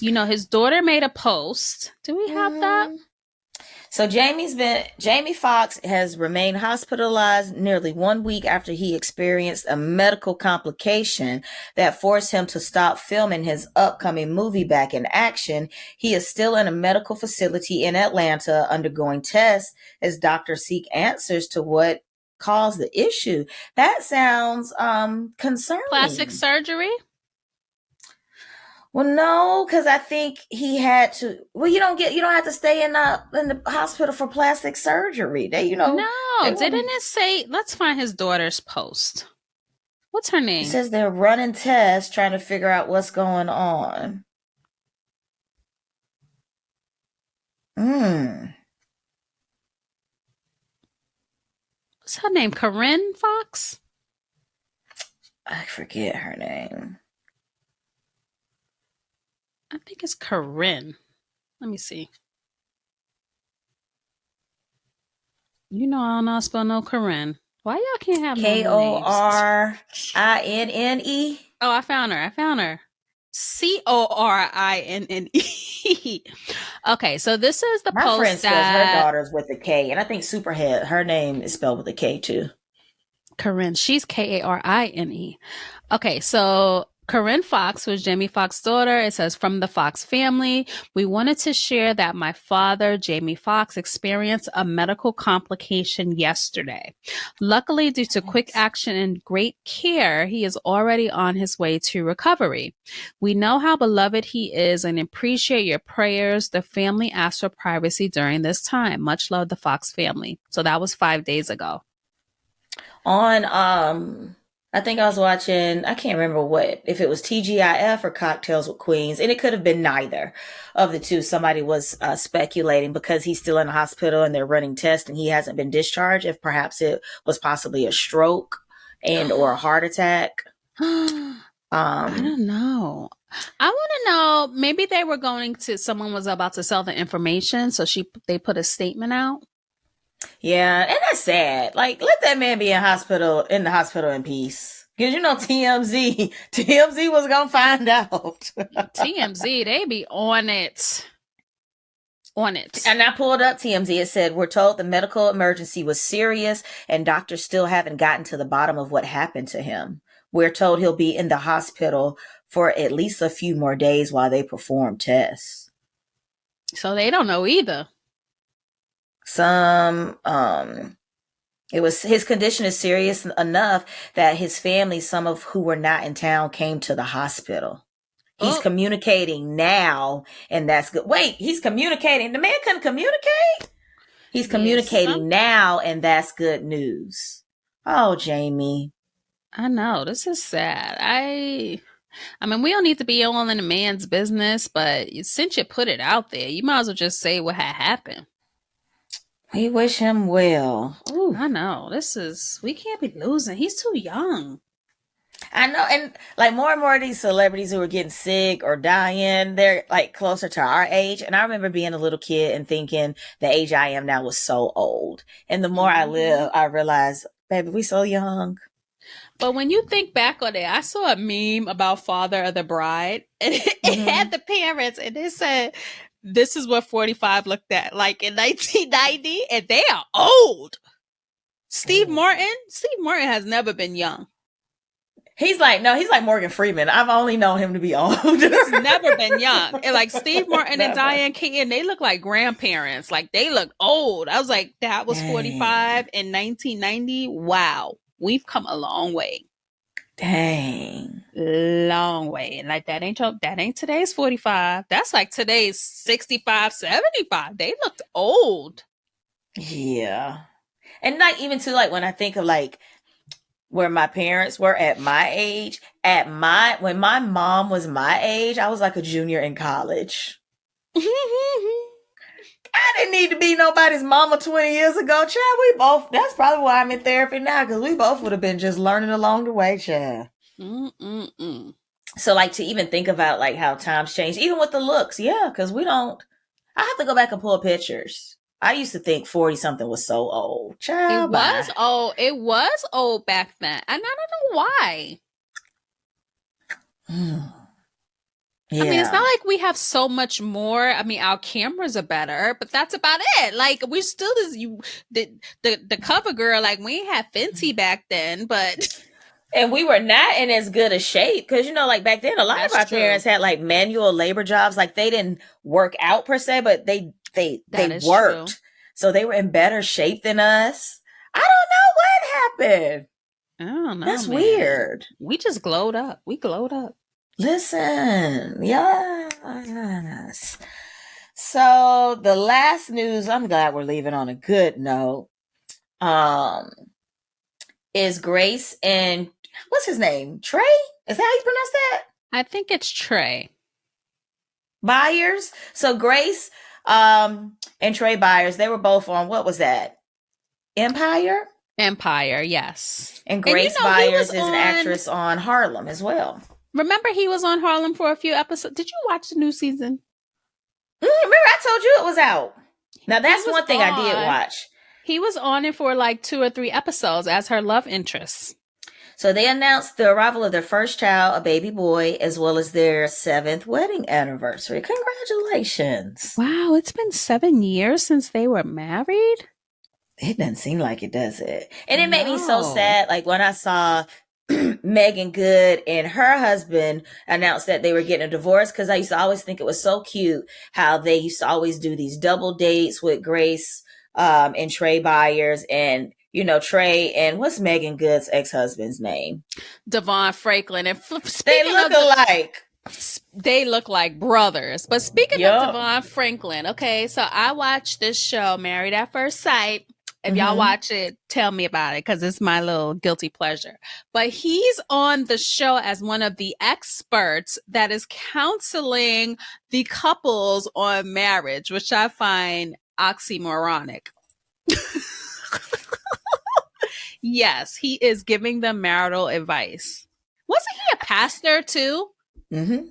You know, his daughter made a post. Do we have that? So Jamie Foxx has remained hospitalized nearly 1 week after he experienced a medical complication that forced him to stop filming his upcoming movie Back in Action. He is still in a medical facility in Atlanta undergoing tests as doctors seek answers to what caused the issue. That sounds concerning. Plastic surgery? Well, no, because I think he had to. Well, you don't have to stay in the hospital for plastic surgery. No, didn't it say? Let's find his daughter's post. What's her name? It says they're running tests trying to figure out what's going on. What's her name? Corinne Foxx? I forget her name. I think it's Corinne. Let me see. You know I don't know how to spell no Corinne. Why y'all can't have normal names? Korinne. Oh, I found her. Corinne. Okay, so this is the My friend post spells her that daughters with a K, and I think Superhead, her name is spelled with a K too. Corinne, she's Karine. Okay, so Corinne Foxx was Jamie Foxx's daughter. It says, from the Foxx family, we wanted to share that my father, Jamie Foxx, experienced a medical complication yesterday. Luckily, due to quick action and great care, he is already on his way to recovery. We know how beloved he is and appreciate your prayers. The family asked for privacy during this time. Much love, the Foxx family. So that was 5 days ago. On I think I was watching, I can't remember what, if it was TGIF or Cocktails with Queens, and it could have been neither of the two. Somebody was speculating, because he's still in the hospital and they're running tests and he hasn't been discharged, if perhaps it was possibly a stroke and or a heart attack. I don't know. I want to know, maybe they were someone was about to sell the information, so they put a statement out. Yeah, and that's sad. Like, let that man be in the hospital in peace. Because TMZ was gonna find out. TMZ, they be on it. And I pulled up TMZ. It said, we're told the medical emergency was serious and doctors still haven't gotten to the bottom of what happened to him. We're told he'll be in the hospital for at least a few more days while they perform tests. So they don't know either. His condition is serious enough that his family, some of who were not in town, came to the hospital. He's communicating now, and that's good. Wait, he's communicating. The man couldn't communicate? He's communicating now, and that's good news. Oh, Jamie. I know. This is sad. I mean, we don't need to be all in a man's business, but since you put it out there, you might as well just say what had happened. We wish him well. Ooh. I know. We can't be losing. He's too young. I know. And like more and more of these celebrities who are getting sick or dying, they're like closer to our age. And I remember being a little kid and thinking the age I am now was so old. And the more I live, I realize, baby, we so young. But when you think back on it, I saw a meme about Father of the Bride, and it had the parents, and it said, this is what 45 looked at like in 1990, and they are old. Steve Martin has never been young. He's like Morgan Freeman. I've only known him to be old. He's never been young. And like Steve Martin and Diane Keaton, they look like grandparents. Like they look old. I was like, that was 45 in 1990. Wow. We've come a long way. Dang. Long way. Like that ain't today's 45. That's like today's 65, 75. They looked old. Yeah. And like even too, like when I think of like where my parents were at my age, when my mom was my age, I was like a junior in college. I didn't need to be nobody's mama 20 years ago, child. That's probably why I'm in therapy now, because we both would have been just learning along the way, child. So like to even think about like how times change, even with the looks, yeah, because I have to go back and pull pictures. I used to think 40 something was so old. Child, it was old back then. And I don't know why. Yeah. I mean, it's not like we have so much more. I mean, our cameras are better, but that's about it. Like we still the cover girl, like we ain't had Fenty back then, but and we were not in as good a shape because like back then a lot of our parents had like manual labor jobs. Like they didn't work out per se, but they worked. True. So they were in better shape than us. I don't know what happened. I don't know. That's weird. We just glowed up. We glowed up. Listen, yes. So the last news, I'm glad we're leaving on a good note, is Grace and what's his name? Trai? Is that how you pronounce that? I think it's Trai Byers. So Grace and Trai Byers, they were both on, what was that? Empire, yes. And Grace Byers is an actress on Harlem as well. Remember he was on Harlem for a few episodes. Did you watch the new season? Remember I told you it was out. Now that's one thing I did watch. He was on it for like 2 or 3 episodes as her love interest. So they announced the arrival of their first child, a baby boy, as well as their 7th wedding anniversary. Congratulations. Wow, it's been 7 years since they were married? It doesn't seem like it, does it? And it made me so sad. Like when I saw Megan Good and her husband announced that they were getting a divorce, because I used to always think it was so cute how they used to always do these double dates with Grace and Trai Byers, and you know, Trai and what's Megan Good's ex-husband's name? Devon Franklin. And they look alike. They look like brothers. But speaking of Devon Franklin, okay, so I watched this show, Married at First Sight. If y'all watch it, tell me about it, because it's my little guilty pleasure. But he's on the show as one of the experts that is counseling the couples on marriage, which I find oxymoronic. Yes, he is giving them marital advice. Wasn't he a pastor too? Mm-hmm.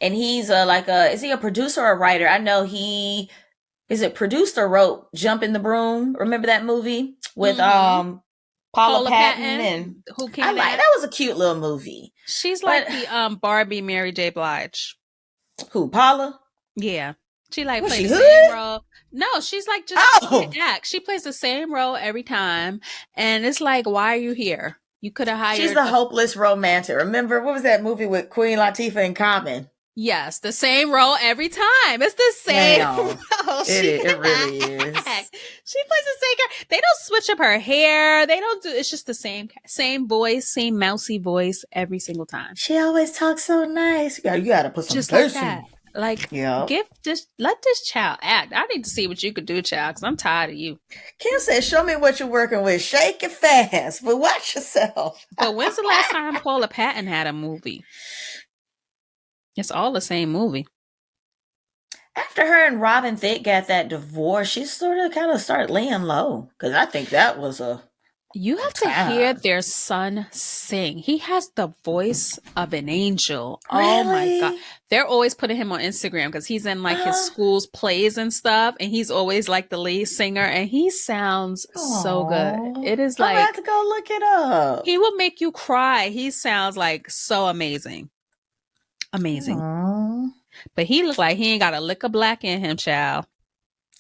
And he's is he a producer or a writer? I know he produced or wrote Jump in the Broom. Remember that movie with Paula Patton and who came? That was a cute little movie. She's like the Barbie Mary J. Blige. Who, Paula? Yeah, she like plays the same role. No, she's like just act. She plays the same role every time, and it's like, why are you here? You could have hired. She's the hopeless romantic. Remember, what was that movie with Queen Latifah and Common? Yes, the same role every time. It's the same role. It really is. She plays the same character. They don't switch up her hair. They don't do. It's just the same voice, same mousy voice every single time. She always talks so nice. You got to put some just face like that. Like, let this child act. I need to see what you could do, child, because I'm tired of you. Kim said, show me what you're working with. Shake it fast, but watch yourself. But when's the last time Paula Patton had a movie? It's all the same movie. After her and Robin Thicke got that divorce, she sort of kind of started laying low, because I think that was You have to hear their son sing. He has the voice of an angel. Really? Oh my God. They're always putting him on Instagram because he's in like his school's plays and stuff. And he's always like the lead singer, and he sounds so good. It is like, I have to go look it up. He will make you cry. He sounds like so amazing. Amazing. Aww. But he look like he ain't got a lick of black in him, child.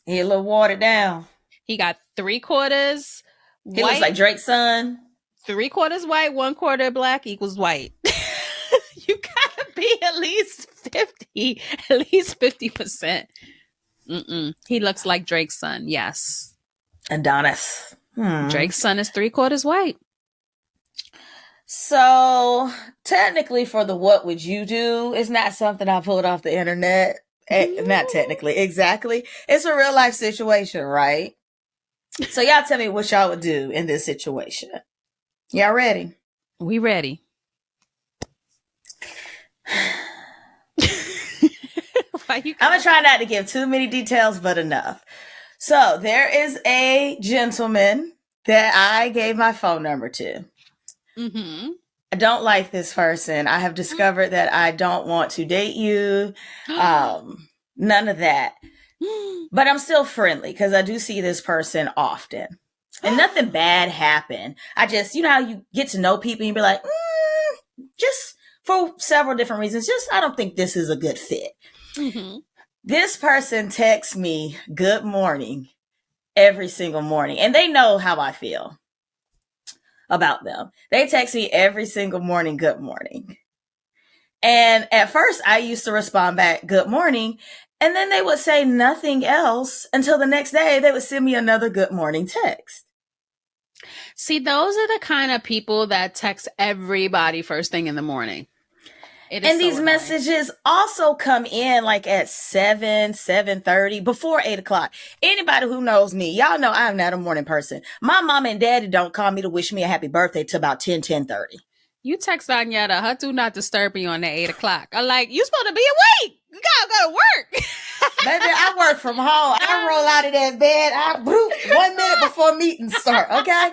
He a little watered down. He got 3/4 white. He looks like Drake's son. 3/4 white, 1/4 black equals white. You gotta be at least 50, at least 50%. He looks like Drake's son. Yes. Adonis. Drake's son is 3/4 white. So technically for the what would you do, it's not something I pulled off the internet. Not technically. Exactly. It's a real life situation, right? So y'all tell me what y'all would do in this situation. Y'all ready? We ready. I'm going to try not to give too many details, but enough. So there is a gentleman that I gave my phone number to. I don't like this person. I have discovered that I don't want to date you. None of that. But I'm still friendly because I do see this person often. And nothing bad happened. I just, you know how you get to know people and you be like, just for several different reasons, I don't think this is a good fit. This person texts me good morning every single morning. And they know how I feel about them. They text me every single morning, good morning. And at first I used to respond back, good morning. And then they would say nothing else until the next day they would send me another good morning text. See, those are the kind of people that text everybody first thing in the morning. And these messages also come in like at 7:30, before 8 o'clock. Anybody who knows me, y'all know I'm not a morning person. My mom and daddy don't call me to wish me a happy birthday till about 10:30. You text Donyetta, her do not disturb me on at 8 o'clock. I'm like, you supposed to be awake. You gotta go to work. Baby, I work from home. I roll out of that bed. I boot 1 minute before meetings start. Okay.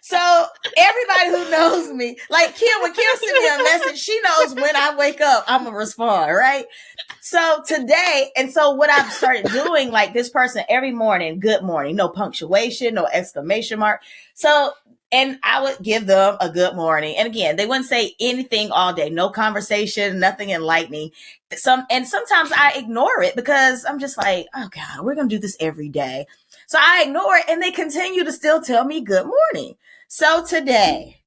So Everybody who knows me, like Kim, when Kim sends me a message, she knows when I wake up, I'm going to respond, right? So today, and so what I've started doing, like this person every morning, good morning, no punctuation, no exclamation mark. So, and I would give them a good morning. And again, they wouldn't say anything all day, no conversation, nothing enlightening. Sometimes I ignore it because I'm just like, oh God, we're going to do this every day. So I ignore it and they continue to still tell me good morning. So today,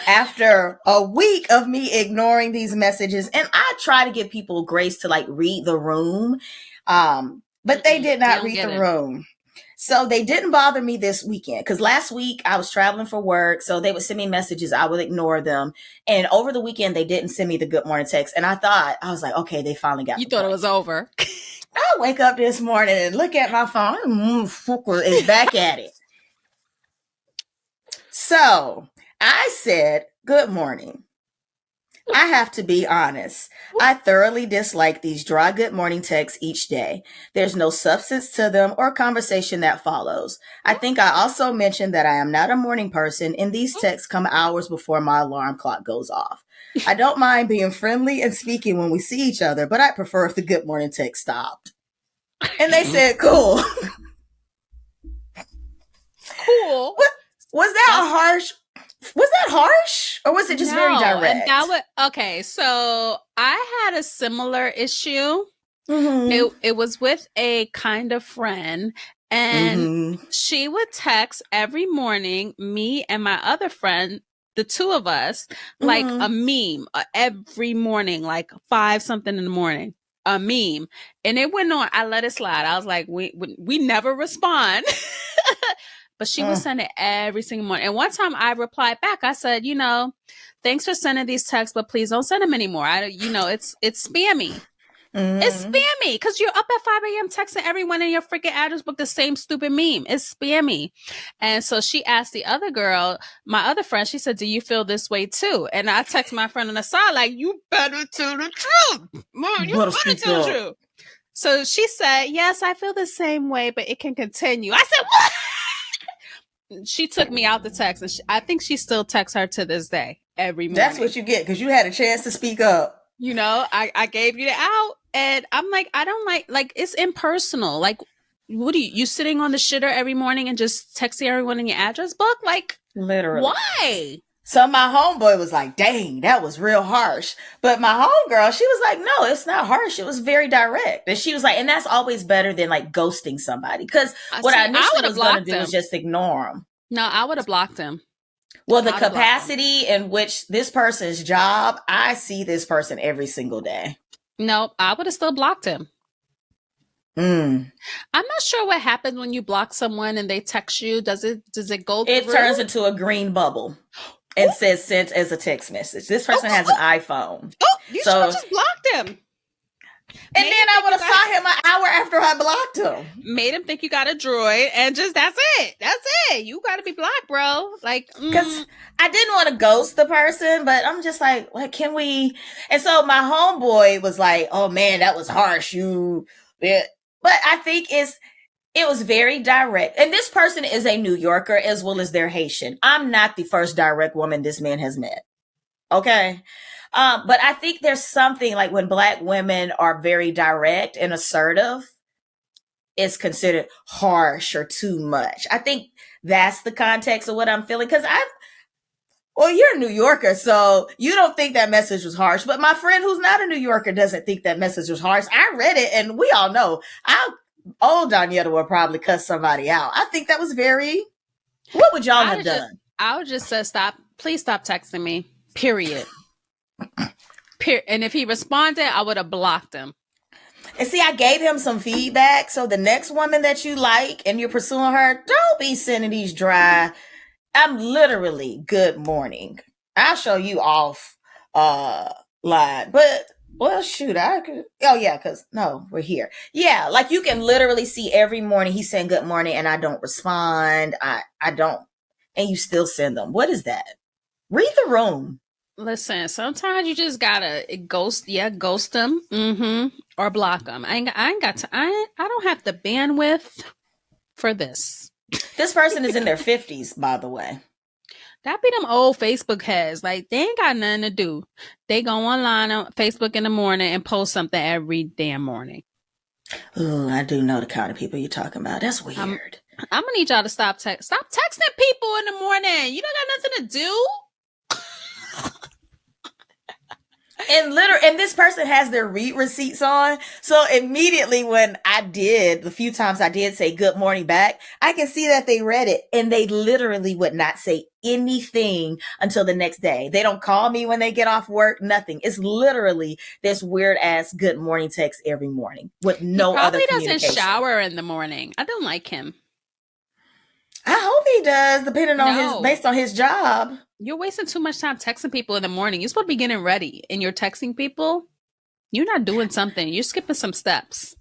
after a week of me ignoring these messages, and I try to give people grace to like read the room, but they did not read the room. So they didn't bother me this weekend because last week I was traveling for work. So they would send me messages. I would ignore them. And over the weekend, they didn't send me the good morning text. And I was like, okay, they finally got You thought it was over. I wake up this morning and look at my phone. It's back at it. So I said, good morning. I have to be honest. I thoroughly dislike these dry good morning texts each day. There's no substance to them or conversation that follows. I think I also mentioned that I am not a morning person, and these texts come hours before my alarm clock goes off. I don't mind being friendly and speaking when we see each other, but I prefer if the good morning text stopped. And they said, cool. Cool. Was that harsh? Or was it just very direct? Okay, so I had a similar issue. Mm-hmm. It was with a kind of friend, and she would text every morning, me and my other friend, the two of us, like a meme every morning, like 5 something in the morning, a meme. And it went on. I let it slide. I was like, we never respond. But she would send it every single morning. And one time I replied back, I said, thanks for sending these texts, but please don't send them anymore. It's spammy. It's spammy because you're up at 5 a.m. texting everyone in your freaking address book the same stupid meme. It's spammy. And so she asked the other girl, my other friend, she said, do you feel this way too? And I text my friend on the side, like, you better tell the truth. Mom, you better tell the truth. So she said, yes, I feel the same way, but it can continue. I said, what? She took me out the text, and I think she still texts her to this day every morning. That's what you get because you had a chance to speak up. I gave you the out, and I'm like, I don't like it's impersonal. Like, what are you sitting on the shitter every morning and just texting everyone in your address book? Like, literally, why? So my homeboy was like, dang, that was real harsh. But my homegirl, she was like, no, it's not harsh. It was very direct. And she was like, and that's always better than like ghosting somebody. Because what I initially was going to do was just ignore them. No, I would have blocked him. Well, the capacity in which this person's job, I see this person every single day. No, I would have still blocked him. I'm not sure what happens when you block someone and they text you. Does it go through? It turns into a green bubble. And says sent as a text message. This person has an iPhone. You should have just blocked him. And then I would have saw him an hour after I blocked him. Made him think you got a droid, and just that's it. You got to be blocked, bro. Like, because I didn't want to ghost the person, but I'm just like, what can we? And so my homeboy was like, "Oh man, that was harsh." But I think it was very direct. And this person is a New Yorker as well as they're Haitian. I'm not the first direct woman this man has met. Okay. But I think there's something like when Black women are very direct and assertive, it's considered harsh or too much. I think that's the context of what I'm feeling. Because you're a New Yorker, so you don't think that message was harsh. But my friend who's not a New Yorker doesn't think that message was harsh. I read it, and we all know old Donyetta would probably cuss somebody out. I think that was what would y'all have done? I would just say, please stop texting me, period. And if he responded, I would have blocked him. And see, I gave him some feedback. So the next woman that you like and you're pursuing her, don't be sending these dry. I'm literally good morning. I'll show you off line. But well, shoot, I could. Oh, yeah, because no, we're here. Yeah, like you can literally see every morning he's saying good morning and I don't respond. I don't. And you still send them. What is that? Read the room. Listen, sometimes you just gotta ghost them, or block them. I don't have the bandwidth for this. This person is in their 50s, by the way. That be them old Facebook heads. Like, they ain't got nothing to do. They go online on Facebook in the morning and post something every damn morning. Ooh, I do know the kind of people you're talking about. That's weird. I'm gonna need y'all to stop texting people in the morning. You don't got nothing to do. And this person has their read receipts on. So immediately when the few times I did say good morning back, I can see that they read it, and they literally would not say anything until the next day. They don't call me when they get off work, nothing. It's literally this weird ass good morning text every morning with no other communication. He probably doesn't shower in the morning. I don't like him. I hope he does, depending on based on his job. You're wasting too much time texting people in the morning. You're supposed to be getting ready, and you're texting people. You're not doing something. You're skipping some steps.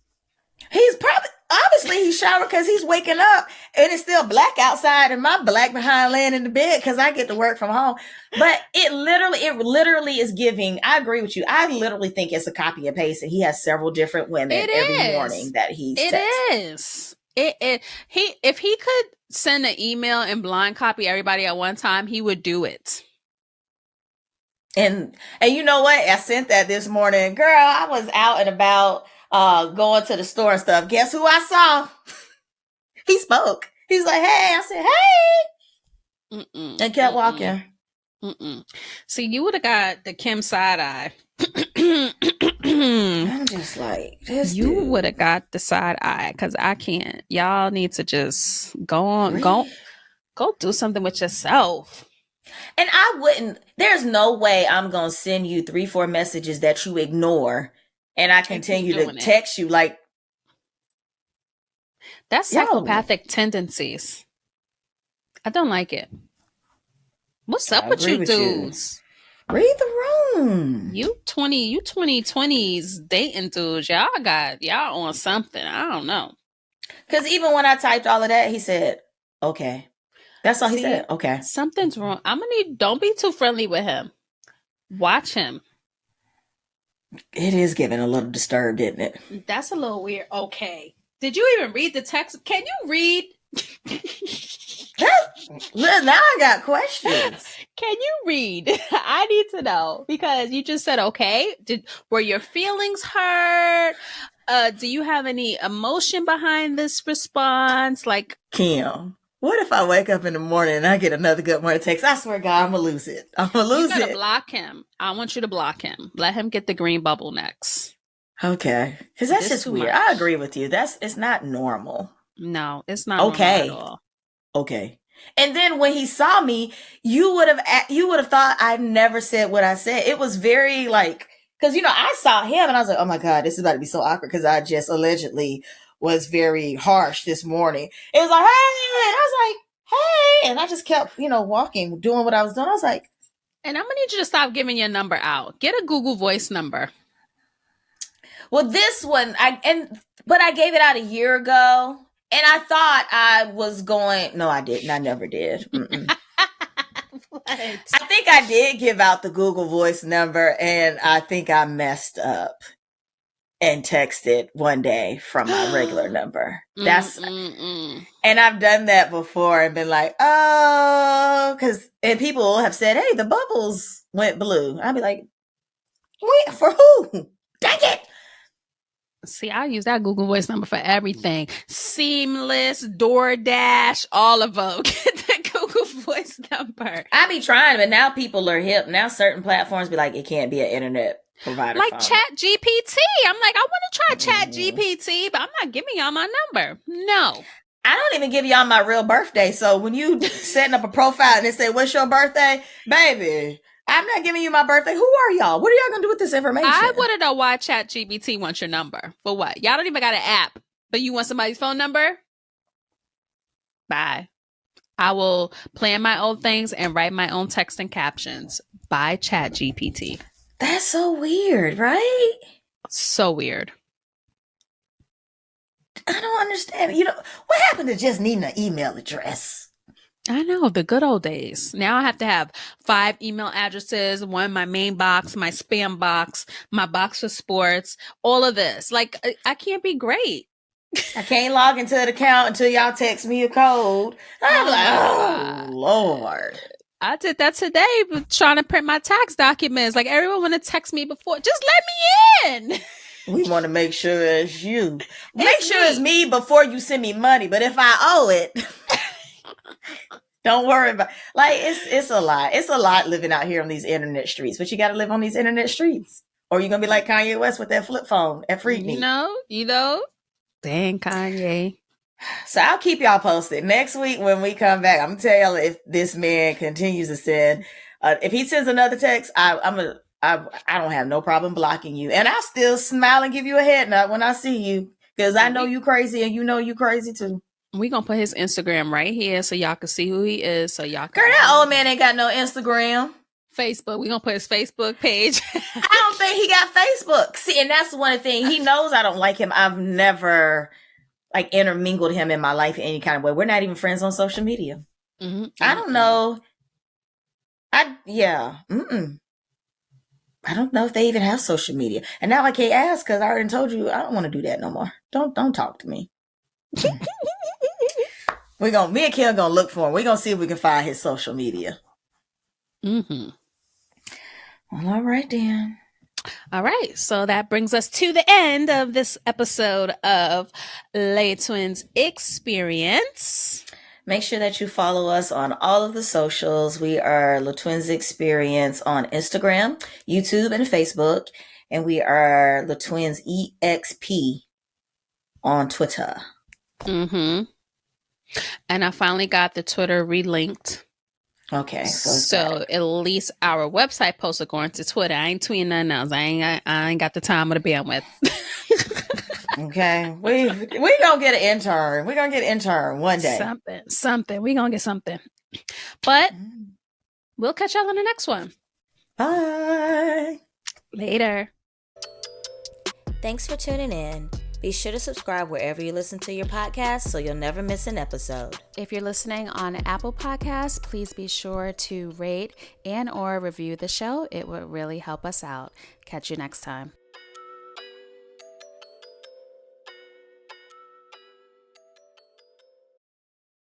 Obviously he's showering because he's waking up and it's still black outside, and my black behind laying in the bed because I get to work from home. But it literally is giving. I agree with you. I literally think it's a copy and paste, and he has several different women every morning that he's texting. It is. If he could send an email and blind copy everybody at one time, he would do it. And you know what? I sent that this morning. Girl, I was out and about going to the store and stuff. Guess who I saw? He spoke. He's like, hey. I said, hey. And kept walking. See, you would have got the Kim side eye. I'm just like, you would have got the side eye, because I can't. Y'all need to just go do something with yourself. And I wouldn't. There's no way I'm gonna send you 3-4 messages that you ignore, and I continue to text you like. That's psychopathic tendencies. I don't like it. What's up with you dudes? Read the room. You 2020s dating dudes. Y'all on something. I don't know. Because even when I typed all of that, he said, okay. That's all he said. Okay. Something's wrong. Don't be too friendly with him. Watch him. It is getting a little disturbed, isn't it? That's a little weird. Okay. Did you even read the text? Can you read? Now I got questions. Can you read? I need to know, because you just said okay. Were your feelings hurt? Do you have any emotion behind this response? Like, Kim, what if I wake up in the morning and I get another good morning text? I swear to God, I'm gonna lose it. You gotta block him. I want you to block him. Let him get the green bubble next. Okay, because that's just weird. I agree with you. It's not normal. No, it's not normal at all. Okay. And then when he saw me, you would have thought I never said what I said. It was very like, because I saw him and I was like, oh my God, this is about to be so awkward, because I just allegedly was very harsh this morning. It was like, hey, and I was like, hey, and I just kept, walking, doing what I was doing. I was like, and I'm gonna need you to stop giving your number out. Get a Google Voice number. Well, this one, but I gave it out a year ago. And I thought I was going. No, I didn't. I never did. What? I think I did give out the Google Voice number, and I think I messed up and texted one day from my regular number. And I've done that before and been like, oh, and people have said, hey, the bubbles went blue. I'd be like, wait, for who? Dang it. See, I use that Google Voice number for everything. Seamless, DoorDash, all of them. Get that Google Voice number. I be trying, but now people are hip. Now certain platforms be like, it can't be an internet provider. Like Chat GPT. I'm like, I want to try Chat GPT, but I'm not giving y'all my number. No. I don't even give y'all my real birthday. So when you setting up a profile and they say, what's your birthday? Baby, I'm not giving you my birthday. Who are y'all? What are y'all going to do with this information? I want to know why ChatGPT wants your number. For what? Y'all don't even got an app, but you want somebody's phone number? Bye. I will plan my own things and write my own text and captions. Bye, ChatGPT. That's so weird, right? So weird. I don't understand. What happened to just needing an email address? I know, the good old days. Now I have to have 5 email addresses, one my main box, my spam box, my box for sports, all of this. Like, I can't be great. I can't log into the account until y'all text me a code. I'm like, oh, Lord. I did that today, trying to print my tax documents. Like, everyone want to text me before. Just let me in. We want to make sure it's you. Make sure it's me before you send me money. But if I owe it, don't worry about. Like, it's a lot. It's a lot living out here on these internet streets. But you got to live on these internet streets, or you're gonna be like Kanye West with that flip phone at Freaknik. You know. Dang, Kanye. So I'll keep y'all posted. Next week when we come back, I'm gonna tell y'all if this man continues to send. If he sends another text, I don't have no problem blocking you, and I'll still smile and give you a head nod when I see you, because I know you crazy and you know you crazy too. We gonna put his Instagram right here so y'all can see who he is. So y'all can. Girl, that old man ain't got no Instagram. Facebook. We gonna put his Facebook page. I don't think he got Facebook. See, and that's one thing. He knows I don't like him. I've never like intermingled him in my life in any kind of way. We're not even friends on social media. Mm-hmm. I don't know. I don't know if they even have social media. And now I can't ask because I already told you I don't want to do that no more. Don't talk to me. Me and Kim gonna look for him. We're gonna see if we can find his social media. Mm-hmm. Well, all right then. All right, so that brings us to the end of this episode of Lay Twins Experience. Make sure that you follow us on all of the socials. We are Le Twins Experience on Instagram, YouTube, and Facebook. And we are Le Twins EXP on Twitter. Mm-hmm. And I finally got the Twitter relinked. Okay. So at least our website posts are going to Twitter. I ain't tweeting nothing else. I ain't got the time or the bandwidth. Okay. We gonna get an intern. We're gonna get an intern one day. Something. We gonna get something. But we'll catch y'all on the next one. Bye. Later. Thanks for tuning in. Be sure to subscribe wherever you listen to your podcast so you'll never miss an episode. If you're listening on Apple Podcasts, please be sure to rate and/or review the show. It would really help us out. Catch you next time.